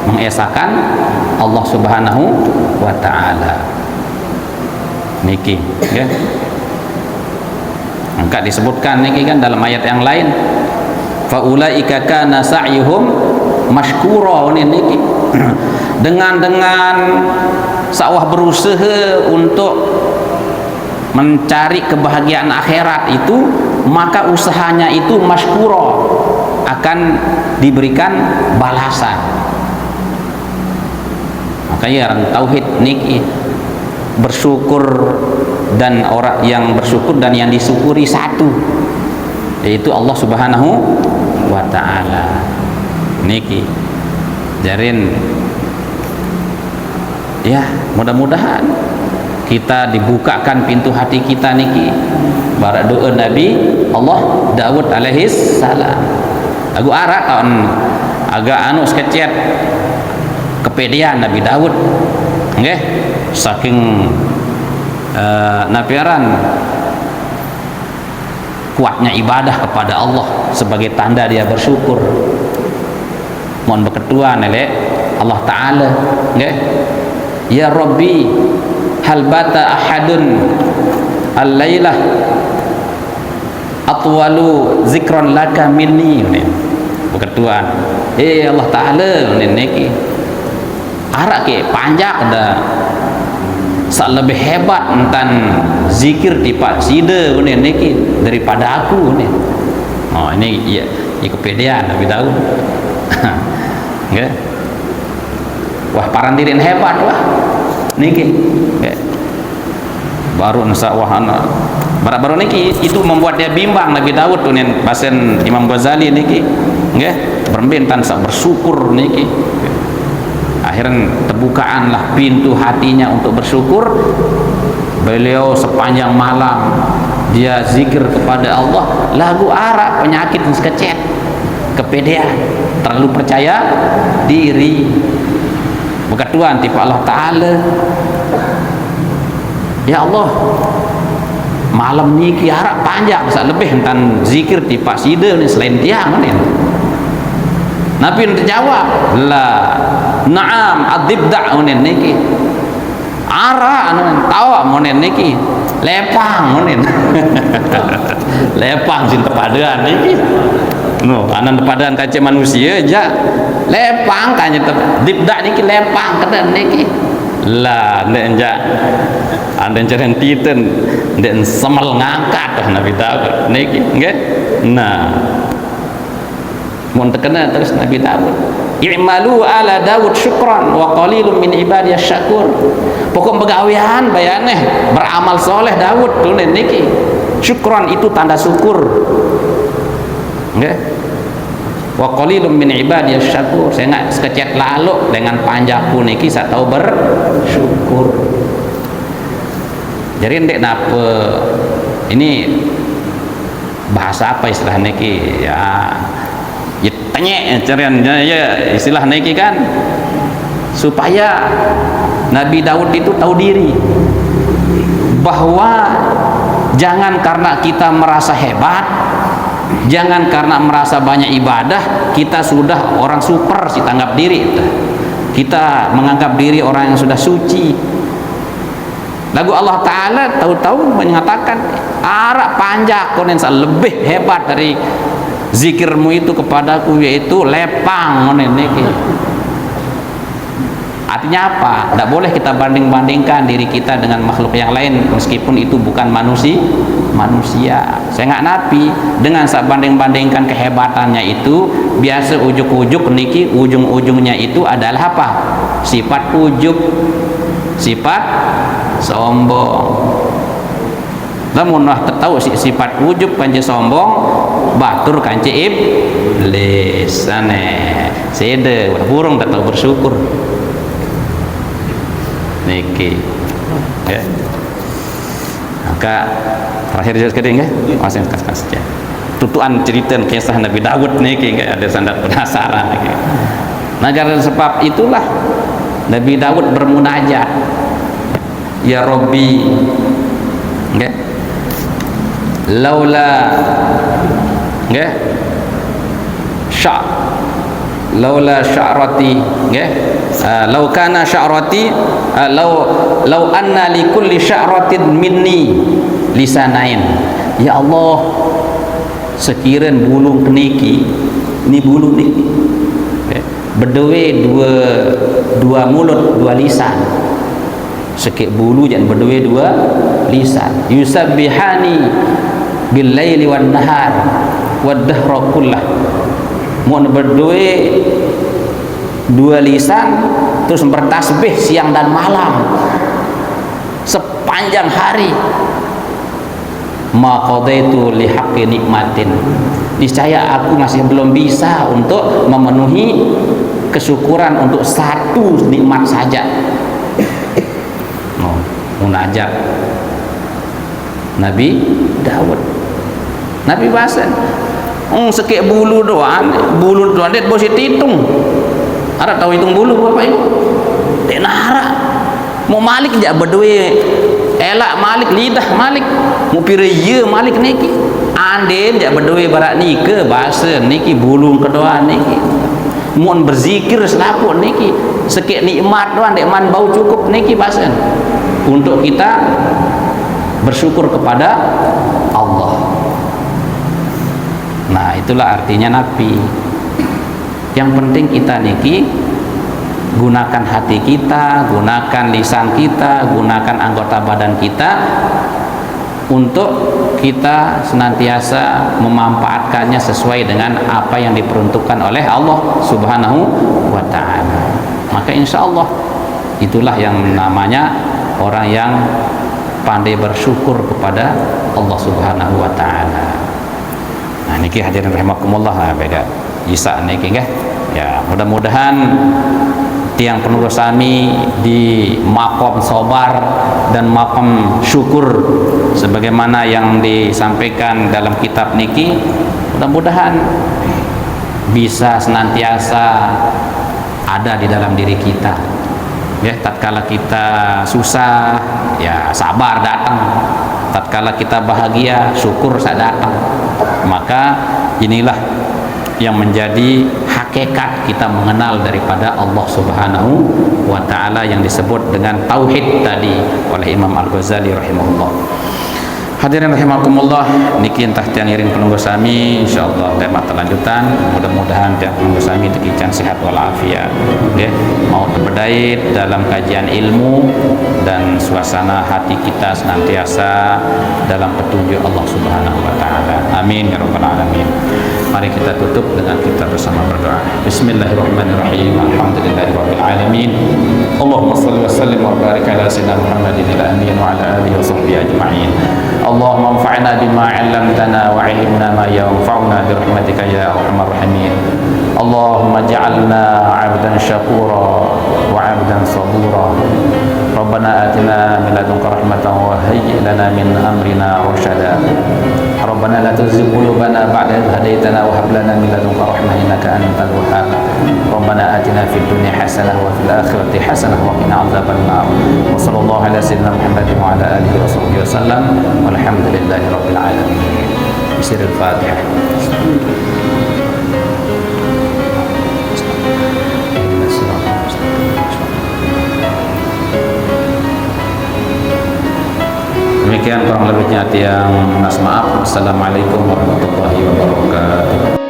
mengesahkan Allah Subhanahu wa ta'ala. Niki ya. Angkat disebutkan niki kan dalam ayat yang lain, faulaika kana sa'yuhum mashkura niki. dengan sawah berusaha untuk mencari kebahagiaan akhirat itu, maka usahanya itu mashkura, akan diberikan balasan. Makanya orang tauhid niki bersyukur, dan orang yang bersyukur dan yang disyukuri satu, yaitu Allah Subhanahu wa ta'ala. Niki jarin ya, mudah-mudahan kita dibukakan pintu hati kita niki barak doa Nabi Allah Daud alaihi salam. Lagu arak kan agak anu sekecet kepedean Nabi Daud nggih, saking napiaran kuatnya ibadah kepada Allah sebagai tanda dia bersyukur. Mohon berketuan oleh Allah Ta'ala nggih, ya Rabbi hal bata ahadun al-lailah atwalu zikron laka minni. Berketuan Allah Ta'ala niki arak ke panjang dah sak lebih hebat entan zikir di pak sida niki daripada aku ni. Oh ini ya kepedean Nabi Daud. Nggih. Wah parandirin hebat wah niki. Nggih. Baru wah baru niki itu membuat dia bimbang Nabi Daud tuh nih, basen Imam Ghazali niki. Nggih, berbentan sak bersyukur niki. Akhirnya terbukaanlah pintu hatinya untuk bersyukur. Beliau sepanjang malam dia zikir kepada Allah, lagu arak penyakit sekecet, kepedean, terlalu percaya diri. Berketuan tipe Allah Ta'ala, ya Allah malam niki arak panjang sak lebih entan zikir di pak sida ni selain tiang ni. Nabi terjawab, la na'am adibda unen niki ara anu tawa monen niki lepang monen. Lepang sin tepadean niki no anan tepadean kace manusia aja lepang kanya dibda niki lepang kedan niki lah ndek enja anden ceren titen ndek semel ngangkat Nabi Daud niki nggih. Nah mun terkena terus Nabi Daud, i'malu ala Daud syukran wa qalilun min ibadiyas syakur. Pokok begawean bayaneh beramal soleh Daud tuh niki. Syukran itu tanda syukur. Nggih. Wa qalilun min ibadiyas syakur. Saya nak sekecet lalu dengan panjangku niki saya tahu bersyukur. Jadi ndek napa ini bahasa apa istilah niki ya tanya carian ya istilah niki kan, supaya Nabi Daud itu tahu diri bahwa jangan karena kita merasa hebat, jangan karena merasa banyak ibadah kita sudah orang super si tanggap diri, kita menganggap diri orang yang sudah suci. Lagu Allah Ta'ala tahu-tahu menyatakan arak panjang konen lebih hebat dari zikirmu itu kepadaku, yaitu lepang ngonen niki. Artinya apa? Tidak boleh kita banding-bandingkan diri kita dengan makhluk yang lain meskipun itu bukan manusia. Saya nggak napi dengan saat banding-bandingkan kehebatannya itu, biasa ujuk-ujuk niki ujung-ujungnya itu adalah apa? Sifat ujub, sifat sombong. Lamun nah tahu sifat ujub kanci sombong, batur kanci iblis. Ane sede burung tak tahu bersyukur. Niki. Ya. Maka terakhir sekali ya, masih kas saja. Tutuan cerita kisah Nabi Daud niki ada sandat penasaran niki. Nah karena sebab itulah Nabi Daud bermunajat, ya Rabbi, okay? Laula, okay? Laula sya'rati, okay? Lau kana sya'rati, lau anna li kulli sya'ratin minni lisanain. Ya Allah, sekiran bulu niki, ni bulu niki, okay? Berdua dua mulut, dua lisan. Sekik bulu jangan berdua dua lisan. Yusabbihani bil laili wan nahar wad dahra kullah. Mun berdua dua lisan terus bertasbih siang dan malam sepanjang hari. Ma qadaitu li haqqi nikmatin. Niscaya aku masih belum bisa untuk memenuhi kesyukuran untuk satu nikmat saja. Munajat Nabi Daud, Nabi Basan, sekik bulu doang dia bos hitung. Ada tahu hitung bulu bapak ibu? Dek nara, mau malik jak berdua, elak malik lidah malik, mau piraya malik niki, anden jak berdua barak nike bahasa niki bulu kedua niki. Mun berzikir selaput niki sekik nikmat doang dek man bau cukup niki bahasa untuk kita bersyukur kepada Allah. Nah itulah artinya Nabi. Yang penting kita niki gunakan hati kita, gunakan lisan kita, gunakan anggota badan kita untuk kita senantiasa memanfaatkannya sesuai dengan apa yang diperuntukkan oleh Allah Subhanahu wa ta'ala. Maka insya Allah itulah yang namanya orang yang pandai bersyukur kepada Allah Subhanahu wa ta'ala. Nah niki hadirin rahimakumullah, beda Isa niki nggih. Ya, mudah-mudahan tiang penulis sami di maqam sabar dan maqam syukur sebagaimana yang disampaikan dalam kitab niki, mudah-mudahan bisa senantiasa ada di dalam diri kita. Ya, tatkala kita susah, ya sabar datang. Tatkala kita bahagia, syukur datang. Maka inilah yang menjadi hakikat kita mengenal daripada Allah Subhanahu wa ta'ala yang disebut dengan tauhid tadi oleh Imam Al-Ghazali rahimahullah. Hadirin rahimakumullah, niki entah tiang iring penunggu sami insyaallah tema lanjutan. Mudah-mudahan tiang penunggu sami dikican sehat walafiat, okay? Mau terbedait dalam kajian ilmu dan suasana hati kita senantiasa dalam petunjuk Allah Subhanahu wa ta'ala. Amin ya rabbal alamin. Mari kita tutup dengan kita bersama berdoa. Bismillahirrahmanirrahim. Alhamdulillahirabbil alamin. Allahumma shalli wa sallim wa barik ala sayyidina Muhammadin al-amin wa ala alihi wa sahbihi ajma'in. Allahumma anfa'na bima 'allamtana wa 'allimna ma yanfa'una bi rahmatika ya arhamar rahimin. Allahumma ij'alna 'abdan syakura wa 'abdan sabura. Rabbana atina min ladunka rahmatan wa hayyi' lana min amrina rasyada. Rabbana la tuzigh qulubana ba'da idh hadaytana wa hab lana min ladunka rahmah innaka antal wahhab. Rabbana atina fid dunya hasanah wa fil akhirati hasanah wa qina adzaban nar. Wa sallallahu ala sayyidina Muhammadin wa ala alihi wa sahbihi wasallam. Walhamdulillahi rabbil alamin. Bismillahil Fatihah. Demikian kurang lebihnya tiang minta maaf. Assalamualaikum warahmatullahi wabarakatuh.